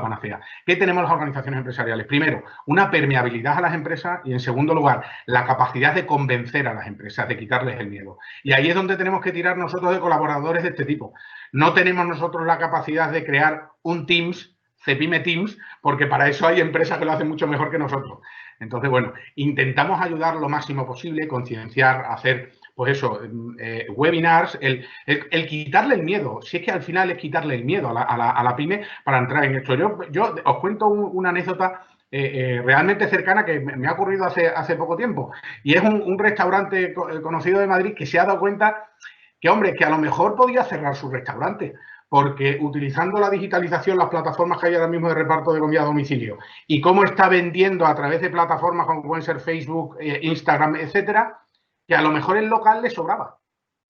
panacea. ¿Qué tenemos las organizaciones empresariales? Primero, una permeabilidad a las empresas y, en segundo lugar, la capacidad de convencer a las empresas, de quitarles el miedo. Y ahí es donde tenemos que tirar nosotros de colaboradores de este tipo. No tenemos nosotros la capacidad de crear un Teams, Cepime Teams, porque para eso hay empresas que lo hacen mucho mejor que nosotros. Entonces, bueno, intentamos ayudar lo máximo posible, concienciar, hacer, pues eso, webinars, el quitarle el miedo. Si es que al final es quitarle el miedo a la pyme para entrar en esto. Yo os cuento una anécdota realmente cercana que me ha ocurrido hace poco tiempo. Y es un restaurante conocido de Madrid que se ha dado cuenta que, hombre, que a lo mejor podía cerrar su restaurante, porque utilizando la digitalización, las plataformas que hay ahora mismo de reparto de comida a domicilio y cómo está vendiendo a través de plataformas como pueden ser Facebook, Instagram, etcétera, que a lo mejor el local le sobraba.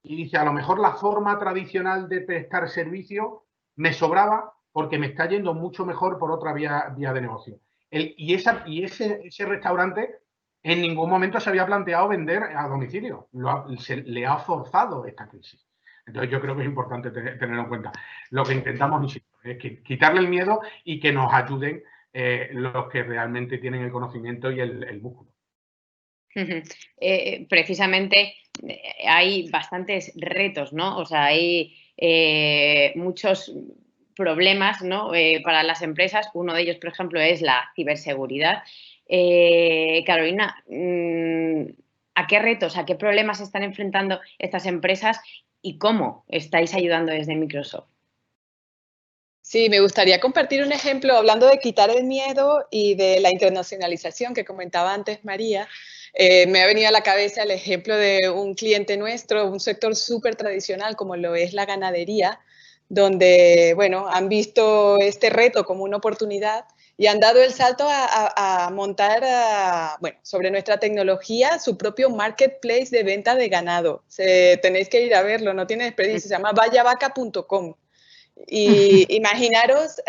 Y dice, a lo mejor la forma tradicional de prestar servicio me sobraba porque me está yendo mucho mejor por otra vía de negocio. Ese restaurante en ningún momento se había planteado vender a domicilio. Le ha forzado esta crisis. Entonces, yo creo que es importante tenerlo en cuenta. Lo que intentamos es quitarle el miedo y que nos ayuden los que realmente tienen el conocimiento y el músculo. Precisamente hay bastantes retos, ¿no? O sea, hay muchos problemas, ¿no? Para las empresas. Uno de ellos, por ejemplo, es la ciberseguridad. Carolina, ¿a qué retos, a qué problemas se están enfrentando estas empresas y cómo estáis ayudando desde Microsoft? Sí, me gustaría compartir un ejemplo hablando de quitar el miedo y de la internacionalización que comentaba antes María. Me ha venido a la cabeza el ejemplo de un cliente nuestro, un sector súper tradicional como lo es la ganadería, donde, bueno, han visto este reto como una oportunidad y han dado el salto a montar, bueno, sobre nuestra tecnología, su propio marketplace de venta de ganado. Tenéis que ir a verlo, no tiene desperdicio, se llama vayavaca.com. Y imaginaros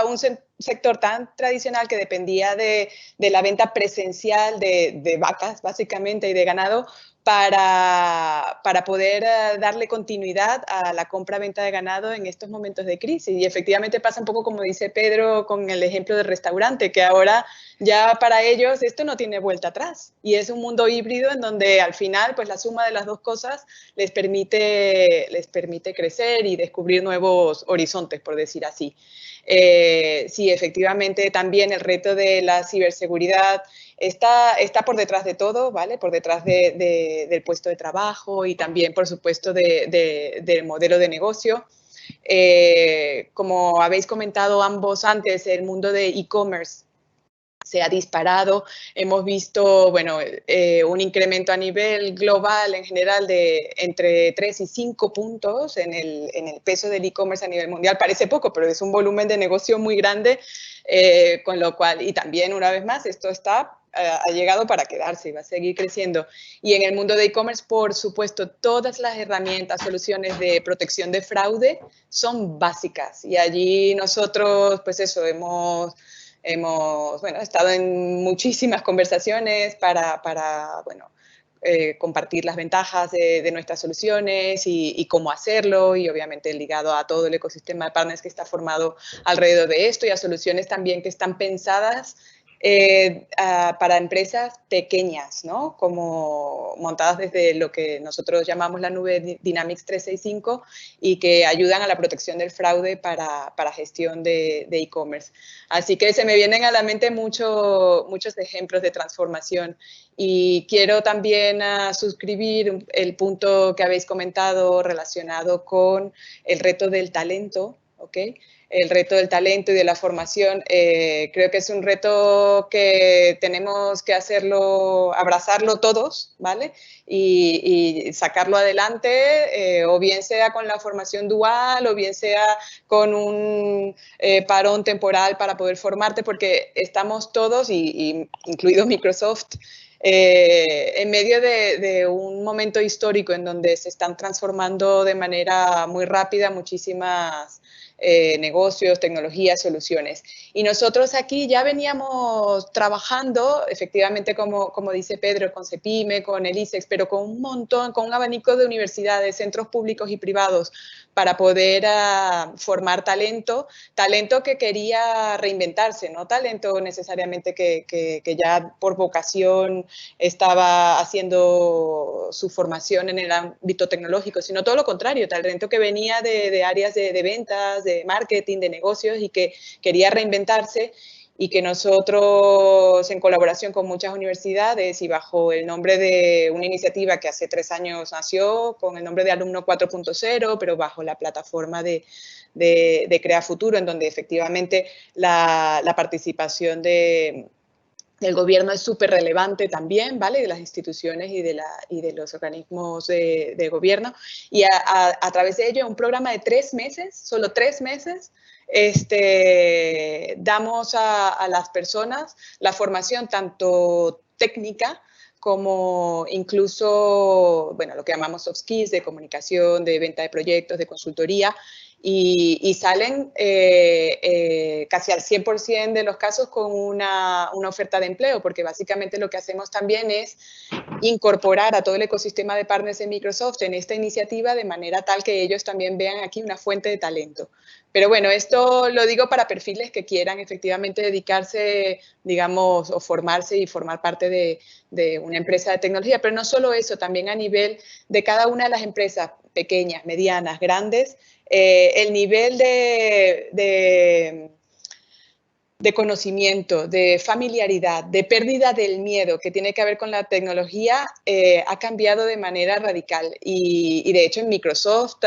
un sector tan tradicional que dependía de la venta presencial de vacas, básicamente, y de ganado, para poder darle continuidad a la compra-venta de ganado en estos momentos de crisis. Y efectivamente pasa un poco como dice Pedro con el ejemplo del restaurante, que ahora ya para ellos esto no tiene vuelta atrás. Y es un mundo híbrido en donde al final pues la suma de las dos cosas les permite crecer y descubrir nuevos horizontes, por decir así. Sí, efectivamente también el reto de la ciberseguridad está por detrás de todo, ¿vale? Por detrás del puesto de trabajo y también, por supuesto, del modelo de negocio. Como habéis comentado ambos antes, el mundo de e-commerce se ha disparado. Hemos visto, bueno, un incremento a nivel global en general de entre 3 y 5 puntos en el peso del e-commerce a nivel mundial. Parece poco, pero es un volumen de negocio muy grande, con lo cual, y también una vez más, esto ha llegado para quedarse y va a seguir creciendo. Y en el mundo de e-commerce, por supuesto, todas las herramientas, soluciones de protección de fraude son básicas. Y allí nosotros, pues eso, hemos bueno, estado en muchísimas conversaciones para bueno, compartir las ventajas de nuestras soluciones y cómo hacerlo, y obviamente ligado a todo el ecosistema de partners que está formado alrededor de esto y a soluciones también que están pensadas para empresas pequeñas, ¿no? Como montadas desde lo que nosotros llamamos la nube Dynamics 365 y que ayudan a la protección del fraude para gestión de e-commerce. Así que se me vienen a la mente muchos ejemplos de transformación. Y quiero también suscribir el punto que habéis comentado relacionado con el reto del talento, ¿ok? El reto del talento y de la formación, creo que es un reto que tenemos que abrazarlo todos, ¿vale? Y sacarlo adelante, o bien sea con la formación dual, o bien sea con un parón temporal para poder formarte, porque estamos todos, y incluido Microsoft, en medio de un momento histórico en donde se están transformando de manera muy rápida muchísimas negocios, tecnologías, soluciones. Y nosotros aquí ya veníamos trabajando, efectivamente, como dice Pedro, con CEPIME, con el ISEX, pero con un abanico de universidades, centros públicos y privados, para poder formar talento que quería reinventarse, no talento necesariamente que ya por vocación estaba haciendo su formación en el ámbito tecnológico, sino todo lo contrario, talento que venía de áreas de ventas, de marketing, de negocios y que quería reinventarse, y que nosotros, en colaboración con muchas universidades y bajo el nombre de una iniciativa que hace 3 años nació, con el nombre de Alumno 4.0, pero bajo la plataforma de Crea Futuro, en donde efectivamente la participación del gobierno es súper relevante también, ¿vale? De las instituciones y de los organismos de gobierno. Y a través de ello, un programa de 3 meses, solo 3 meses, damos a las personas la formación tanto técnica como incluso, bueno, lo que llamamos soft skills, de comunicación, de venta de proyectos, de consultoría, y salen casi al 100% de los casos con una oferta de empleo, porque básicamente lo que hacemos también es incorporar a todo el ecosistema de partners de Microsoft en esta iniciativa de manera tal que ellos también vean aquí una fuente de talento. Pero bueno, esto lo digo para perfiles que quieran efectivamente dedicarse, digamos, o formarse y formar parte de una empresa de tecnología, pero no solo eso, también a nivel de cada una de las empresas pequeñas, medianas, grandes, el nivel de conocimiento, de familiaridad, de pérdida del miedo que tiene que ver con la tecnología ha cambiado de manera radical. Y de hecho en Microsoft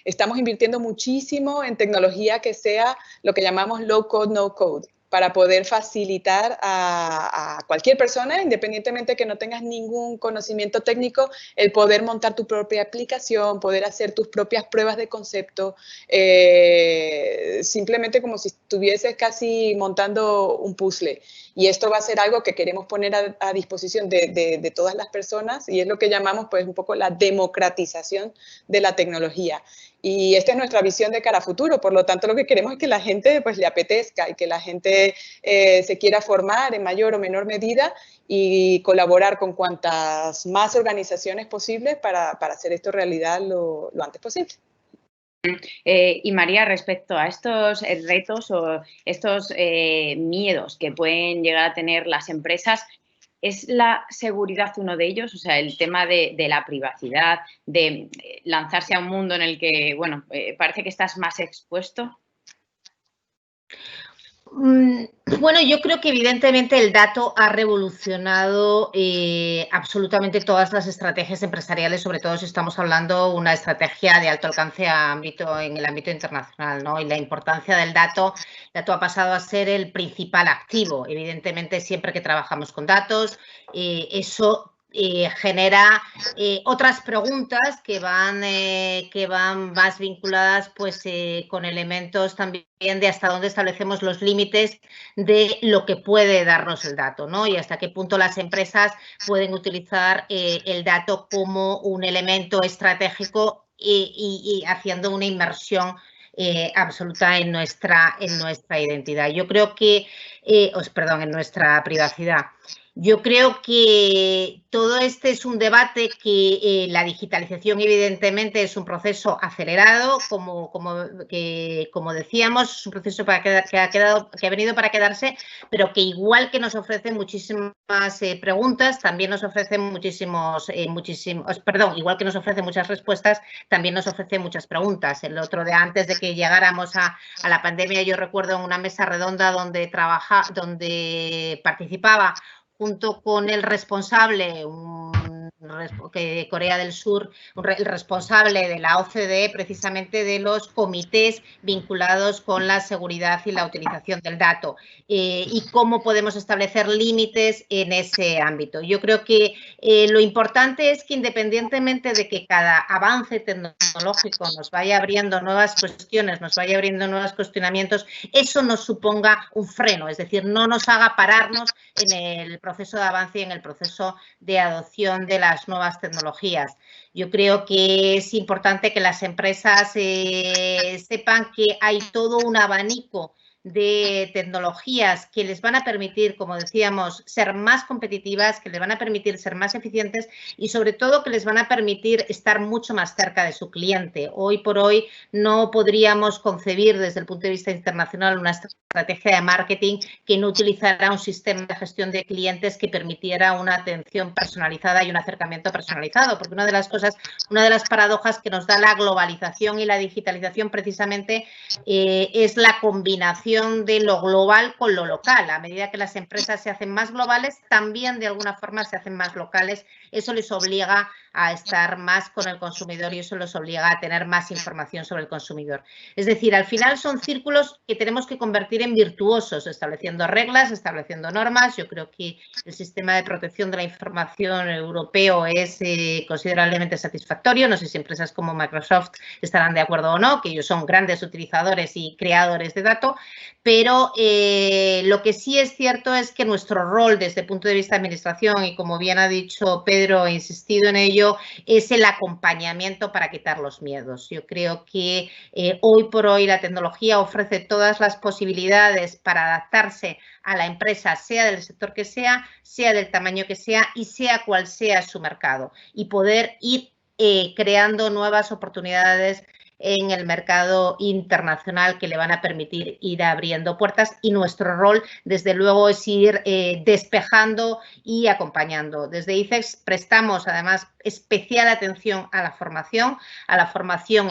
estamos invirtiendo muchísimo en tecnología que sea lo que llamamos low code, no code, para poder facilitar a cualquier persona, independientemente de que no tengas ningún conocimiento técnico, el poder montar tu propia aplicación, poder hacer tus propias pruebas de concepto, simplemente como si estuvieses casi montando un puzzle. Y esto va a ser algo que queremos poner a disposición de todas las personas, y es lo que llamamos pues un poco la democratización de la tecnología. Y esta es nuestra visión de cara a futuro, por lo tanto lo que queremos es que la gente pues le apetezca y que la gente se quiera formar en mayor o menor medida y colaborar con cuantas más organizaciones posibles para hacer esto realidad lo antes posible. Y María, respecto a estos retos o estos miedos que pueden llegar a tener las empresas, ¿es la seguridad uno de ellos? O sea, el tema de la privacidad, de lanzarse a un mundo en el que, bueno, parece que estás más expuesto. Bueno, yo creo que evidentemente el dato ha revolucionado absolutamente todas las estrategias empresariales, sobre todo si estamos hablando de una estrategia de alto alcance en el ámbito internacional, ¿no? Y la importancia del dato, el dato ha pasado a ser el principal activo. Evidentemente, siempre que trabajamos con datos, eso genera otras preguntas que van más vinculadas pues, con elementos también de hasta dónde establecemos los límites de lo que puede darnos el dato, ¿no? Y hasta qué punto las empresas pueden utilizar el dato como un elemento estratégico y haciendo una inversión absoluta en nuestra identidad. Yo creo que, en nuestra privacidad. Yo creo que todo este es un debate que la digitalización evidentemente es un proceso acelerado, como decíamos, es un proceso que ha venido para quedarse, pero que igual que nos ofrece muchísimas preguntas, también nos ofrece igual que nos ofrece muchas respuestas, también nos ofrece muchas preguntas. El otro día, antes de que llegáramos a la pandemia, yo recuerdo en una mesa redonda donde participaba junto con el responsable de Corea del Sur, el responsable de la OCDE, precisamente de los comités vinculados con la seguridad y la utilización del dato, y cómo podemos establecer límites en ese ámbito. Yo creo que lo importante es que, independientemente de que cada avance tecnológico nos vaya abriendo nuevas cuestiones, nos vaya abriendo nuevos cuestionamientos, eso nos suponga un freno, es decir, no nos haga pararnos en el proceso de avance y en el proceso de adopción de las nuevas tecnologías. Yo creo que es importante que las empresas sepan que hay todo un abanico de tecnologías que les van a permitir, como decíamos, ser más competitivas, que les van a permitir ser más eficientes y, sobre todo, que les van a permitir estar mucho más cerca de su cliente. Hoy por hoy no podríamos concebir desde el punto de vista internacional una estrategia de marketing que no utilizara un sistema de gestión de clientes que permitiera una atención personalizada y un acercamiento personalizado, porque una de las paradojas que nos da la globalización y la digitalización precisamente es la combinación de lo global con lo local. A medida que las empresas se hacen más globales, también de alguna forma se hacen más locales. Eso les obliga a estar más con el consumidor y eso les obliga a tener más información sobre el consumidor. Es decir, al final son círculos que tenemos que convertir en virtuosos, estableciendo reglas, estableciendo normas. Yo creo que el sistema de protección de la información europeo es considerablemente satisfactorio. No sé si empresas como Microsoft estarán de acuerdo o no, que ellos son grandes utilizadores y creadores de datos, pero lo que sí es cierto es que nuestro rol desde el punto de vista de administración, y como bien ha dicho Pedro, he insistido en ello, es el acompañamiento para quitar los miedos. Yo creo que hoy por hoy la tecnología ofrece todas las posibilidades para adaptarse a la empresa, sea del sector que sea del tamaño que sea y sea cual sea su mercado, y poder ir creando nuevas oportunidades en el mercado internacional que le van a permitir ir abriendo puertas, y nuestro rol, desde luego, es ir despejando y acompañando. Desde ICEX prestamos, además, especial atención a la formación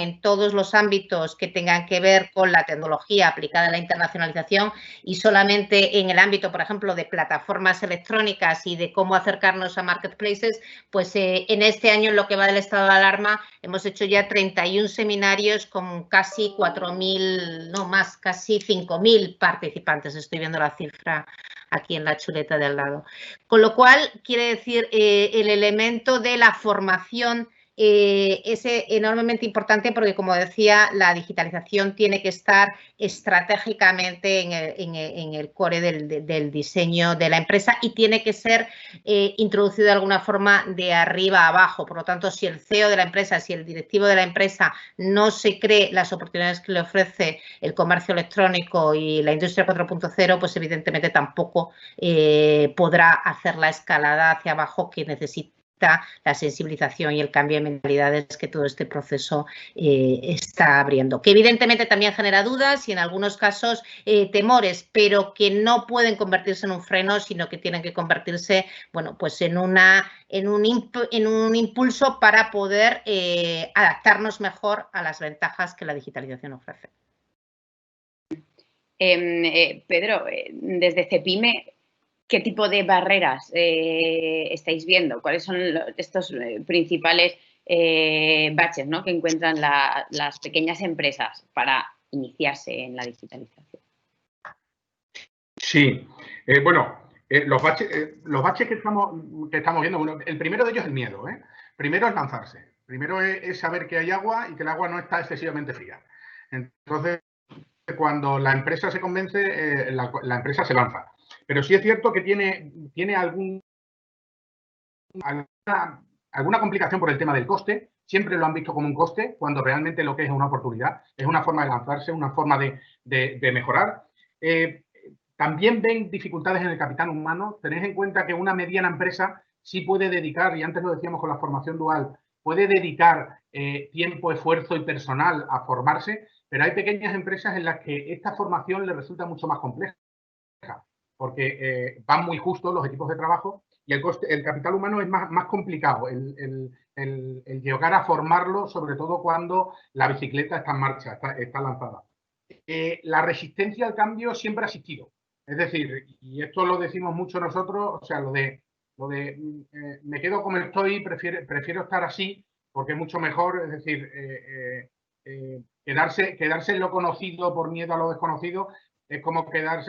en todos los ámbitos que tengan que ver con la tecnología aplicada a la internacionalización, y solamente en el ámbito, por ejemplo, de plataformas electrónicas y de cómo acercarnos a marketplaces, pues en este año, en lo que va del estado de alarma, hemos hecho ya 31 seminarios con casi 4.000, no más, casi 5.000 participantes. Estoy viendo la cifra aquí en la chuleta de al lado. Con lo cual, quiere decir, el elemento de la formación es enormemente importante porque, como decía, la digitalización tiene que estar estratégicamente en el core del diseño de la empresa y tiene que ser introducido de alguna forma de arriba a abajo. Por lo tanto, si el CEO de la empresa, si el directivo de la empresa no se cree las oportunidades que le ofrece el comercio electrónico y la industria 4.0, pues evidentemente tampoco podrá hacer la escalada hacia abajo que necesita la sensibilización y el cambio de mentalidades que todo este proceso está abriendo, que evidentemente también genera dudas y en algunos casos temores, pero que no pueden convertirse en un freno, sino que tienen que convertirse, bueno, pues en un impulso para poder adaptarnos mejor a las ventajas que la digitalización ofrece. Pedro, desde CEPIME, ¿qué tipo de barreras estáis viendo? ¿Cuáles son estos principales baches, ¿no?, que encuentran las pequeñas empresas para iniciarse en la digitalización? Sí, bueno, los baches que estamos viendo, bueno, el primero de ellos es el miedo, ¿eh? Primero es lanzarse, primero es saber que hay agua y que el agua no está excesivamente fría. Entonces, cuando la empresa se convence, la empresa se lanza. Pero sí es cierto que tiene alguna complicación por el tema del coste. Siempre lo han visto como un coste, cuando realmente lo que es una oportunidad. Es una forma de lanzarse, una forma de mejorar. también ven dificultades en el capital humano. Tenéis en cuenta que una mediana empresa sí puede dedicar, y antes lo decíamos con la formación dual, puede dedicar tiempo, esfuerzo y personal a formarse, pero hay pequeñas empresas en las que esta formación les resulta mucho más compleja, porque van muy justos los equipos de trabajo y el capital humano es más complicado, el llegar a formarlo, sobre todo cuando la bicicleta está en marcha, está lanzada. La resistencia al cambio siempre ha existido. Es decir, y esto lo decimos mucho nosotros, o sea, lo de me quedo como estoy, prefiero estar así, porque es mucho mejor, es decir, quedarse en lo conocido por miedo a lo desconocido es como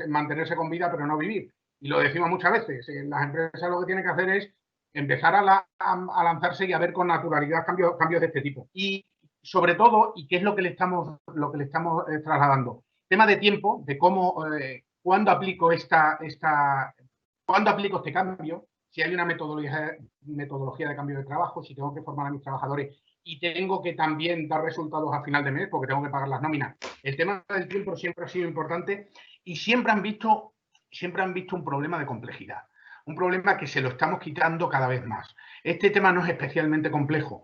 mantenerse con vida pero no vivir. Y lo decimos muchas veces, las empresas lo que tienen que hacer es empezar a lanzarse y a ver con naturalidad cambios de este tipo. Y sobre todo, y qué es lo que le estamos trasladando, tema de tiempo, de cómo, cuándo aplico cuándo aplico este cambio, si hay una metodología de cambio de trabajo, si tengo que formar a mis trabajadores y tengo que también dar resultados a final de mes porque tengo que pagar las nóminas. El tema del tiempo siempre ha sido importante y siempre han visto un problema de complejidad, un problema que se lo estamos quitando cada vez más. Este tema no es especialmente complejo.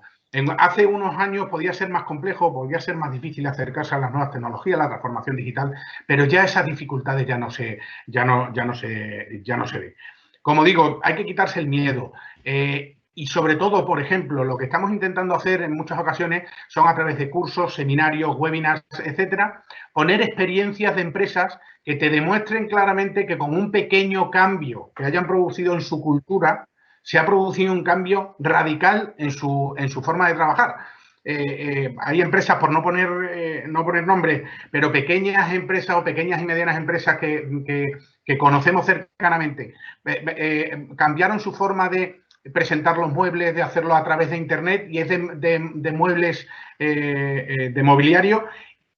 Hace unos años podía ser más complejo, podía ser más difícil acercarse a las nuevas tecnologías, la transformación digital, pero ya esas dificultades ya no se ve. Como digo, hay que quitarse el miedo. Y sobre todo, por ejemplo, lo que estamos intentando hacer en muchas ocasiones son a través de cursos, seminarios, webinars, etcétera, poner experiencias de empresas que te demuestren claramente que con un pequeño cambio que hayan producido en su cultura, se ha producido un cambio radical en su forma de trabajar. Hay empresas, por no poner nombres, pero pequeñas empresas o pequeñas y medianas empresas que conocemos cercanamente, cambiaron su forma de presentar los muebles, de hacerlo a través de internet y es de muebles de mobiliario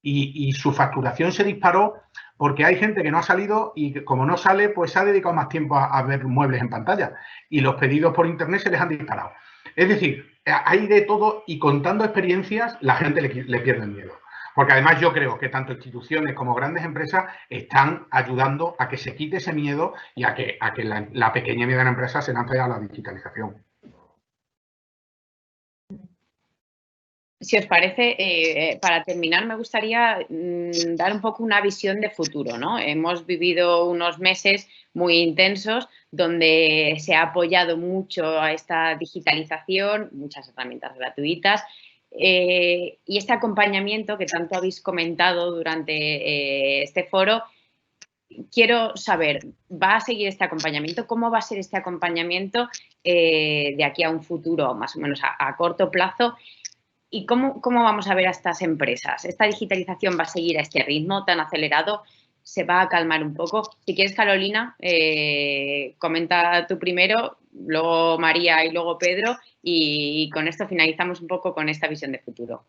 y su facturación se disparó porque hay gente que no ha salido y como no sale, pues se ha dedicado más tiempo a ver muebles en pantalla y los pedidos por internet se les han disparado. Es decir, hay de todo y contando experiencias la gente le pierde el miedo. Porque además yo creo que tanto instituciones como grandes empresas están ayudando a que se quite ese miedo y a que la pequeña y mediana empresa se lance a la digitalización. Si os parece, para terminar, me gustaría dar un poco una visión de futuro, ¿no? Hemos vivido unos meses muy intensos donde se ha apoyado mucho a esta digitalización, muchas herramientas gratuitas, y este acompañamiento que tanto habéis comentado durante este foro, quiero saber, ¿va a seguir este acompañamiento? ¿Cómo va a ser este acompañamiento de aquí a un futuro, más o menos a corto plazo? ¿Y cómo vamos a ver a estas empresas? ¿Esta digitalización va a seguir a este ritmo tan acelerado? ¿Se va a calmar un poco? Si quieres, Carolina, comenta tú primero, luego María y luego Pedro, y con esto finalizamos un poco con esta visión de futuro.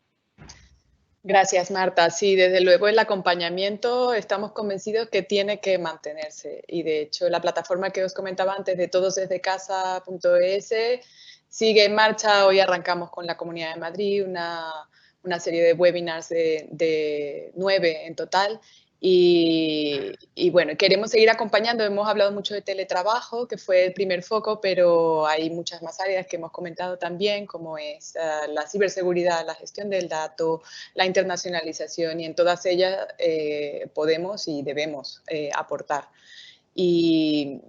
Gracias, Marta. Sí, desde luego el acompañamiento estamos convencidos que tiene que mantenerse. Y de hecho, la plataforma que os comentaba antes de todosdesdecasa.es sigue en marcha. Hoy arrancamos con la Comunidad de Madrid una serie de webinars de 9 en total. Y bueno, queremos seguir acompañando. Hemos hablado mucho de teletrabajo, que fue el primer foco, pero hay muchas más áreas que hemos comentado también, como es la ciberseguridad, la gestión del dato, la internacionalización, y en todas ellas podemos y debemos aportar. Y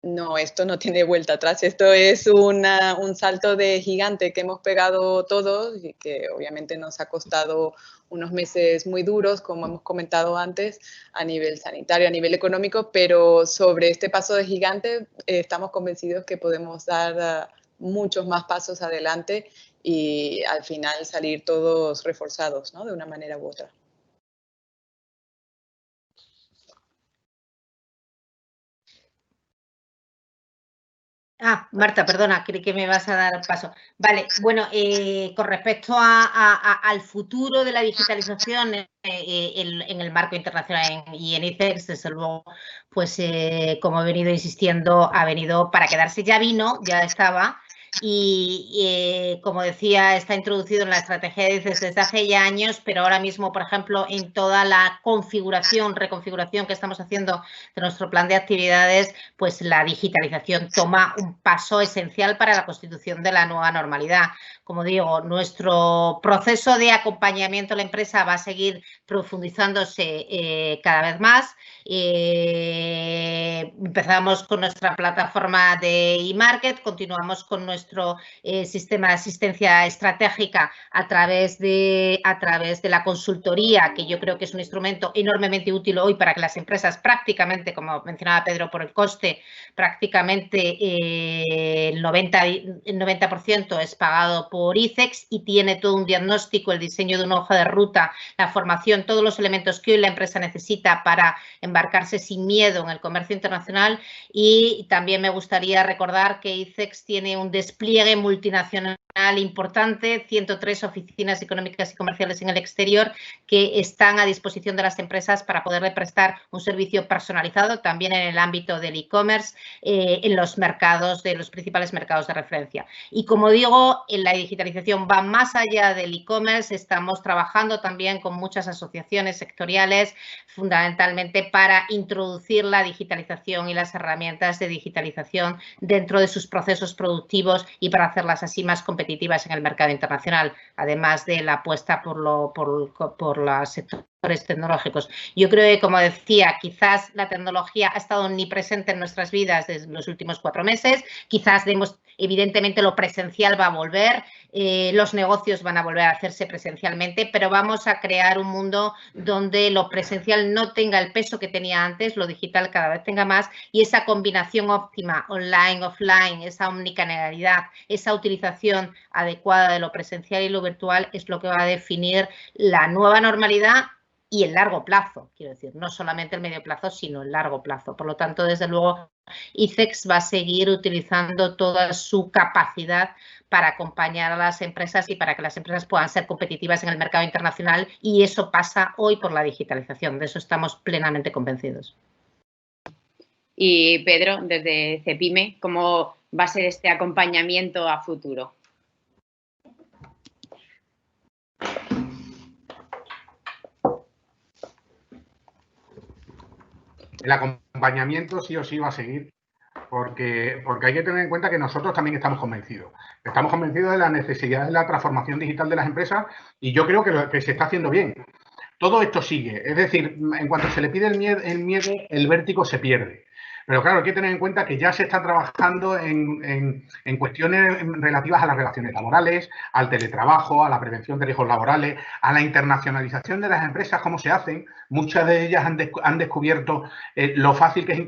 no, esto no tiene vuelta atrás, esto es un salto de gigante que hemos pegado todos y que obviamente nos ha costado unos meses muy duros, como hemos comentado antes, a nivel sanitario, a nivel económico, pero sobre este paso de gigante estamos convencidos que podemos dar muchos más pasos adelante y al final salir todos reforzados, ¿no? De una manera u otra. Marta, perdona, creí que me vas a dar paso. Vale, bueno, con respecto al futuro de la digitalización en el marco internacional y en ICEX, desde luego, pues como he venido insistiendo, ha venido para quedarse, ya vino, ya estaba, y como decía, está introducido en la estrategia de ICEX desde hace ya años, pero ahora mismo, por ejemplo, en toda la reconfiguración que estamos haciendo de nuestro plan de actividades, pues la digitalización toma un paso esencial para la constitución de la nueva normalidad. Como digo, nuestro proceso de acompañamiento a la empresa va a seguir profundizándose cada vez más. Empezamos con nuestra plataforma de eMarket, continuamos con nuestro sistema de asistencia estratégica a través de la consultoría, que yo creo que es un instrumento enormemente útil hoy para que las empresas prácticamente, como mencionaba Pedro, por el coste, prácticamente el 90% es pagado por ICEX y tiene todo un diagnóstico, el diseño de una hoja de ruta, la formación, todos los elementos que hoy la empresa necesita para embarcarse sin miedo en el comercio internacional. Y también me gustaría recordar que ICEX tiene un despliegue multinacional importante, 103 oficinas económicas y comerciales en el exterior que están a disposición de las empresas para poderle prestar un servicio personalizado también en el ámbito del e-commerce en los mercados, de los principales mercados de referencia. Y como digo, en la digitalización va más allá del e-commerce, estamos trabajando también con muchas asociaciones sectoriales, fundamentalmente para introducir la digitalización y las herramientas de digitalización dentro de sus procesos productivos y para hacerlas así más competitivas en el mercado internacional, además de la apuesta por los sectores tecnológicos. Yo creo que, como decía, quizás la tecnología ha estado omnipresente en nuestras vidas desde los últimos 4 meses, quizás evidentemente lo presencial va a volver, los negocios van a volver a hacerse presencialmente, pero vamos a crear un mundo donde lo presencial no tenga el peso que tenía antes, lo digital cada vez tenga más, y esa combinación óptima online, offline, esa omnicanalidad, esa utilización adecuada de lo presencial y lo virtual es lo que va a definir la nueva normalidad y el largo plazo, quiero decir, no solamente el medio plazo, sino el largo plazo. Por lo tanto, desde luego, ICEX va a seguir utilizando toda su capacidad para acompañar a las empresas y para que las empresas puedan ser competitivas en el mercado internacional, y eso pasa hoy por la digitalización. De eso estamos plenamente convencidos. Y Pedro, desde CEPIME, ¿cómo va a ser este acompañamiento a futuro? El acompañamiento sí o sí va a seguir, porque hay que tener en cuenta que nosotros también estamos convencidos. Estamos convencidos de la necesidad de la transformación digital de las empresas y yo creo que se está haciendo bien. Todo esto sigue, es decir, en cuanto se le pide el miedo, el vértigo se pierde. Pero claro, hay que tener en cuenta que ya se está trabajando en cuestiones relativas a las relaciones laborales, al teletrabajo, a la prevención de riesgos laborales, a la internacionalización de las empresas, cómo se hacen. Muchas de ellas han descubierto lo fácil que es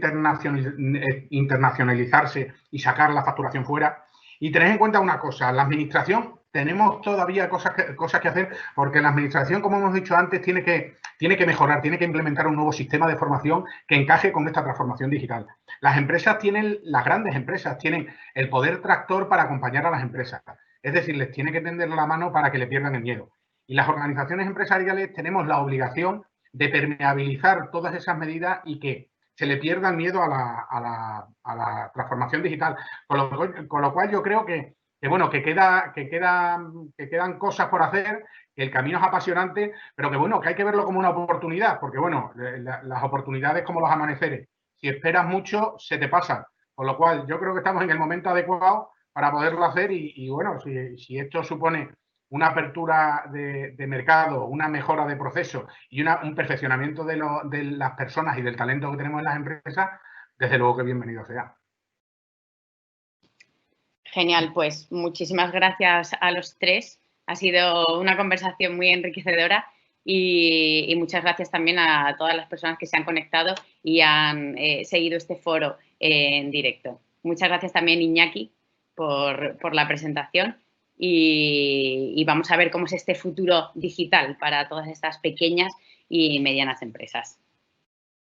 internacionalizarse y sacar la facturación fuera. Y tened en cuenta una cosa, la administración, tenemos todavía cosas que hacer, porque la administración, como hemos dicho antes, tiene que mejorar, tiene que implementar un nuevo sistema de formación que encaje con esta transformación digital. Las grandes empresas tienen el poder tractor para acompañar a las empresas. Es decir, les tiene que tender la mano para que le pierdan el miedo. Y las organizaciones empresariales tenemos la obligación de permeabilizar todas esas medidas y que se le pierda el miedo a la transformación digital. Con lo cual yo creo que quedan cosas por hacer, que el camino es apasionante, pero que hay que verlo como una oportunidad, porque las oportunidades como los amaneceres, si esperas mucho, se te pasan. Con lo cual yo creo que estamos en el momento adecuado para poderlo hacer y si esto supone una apertura de mercado, una mejora de proceso y un perfeccionamiento de las personas y del talento que tenemos en las empresas, desde luego que bienvenido sea. Genial, pues muchísimas gracias a los tres. Ha sido una conversación muy enriquecedora y muchas gracias también a todas las personas que se han conectado y han seguido este foro en directo. Muchas gracias también, Iñaki, por la presentación y vamos a ver cómo es este futuro digital para todas estas pequeñas y medianas empresas.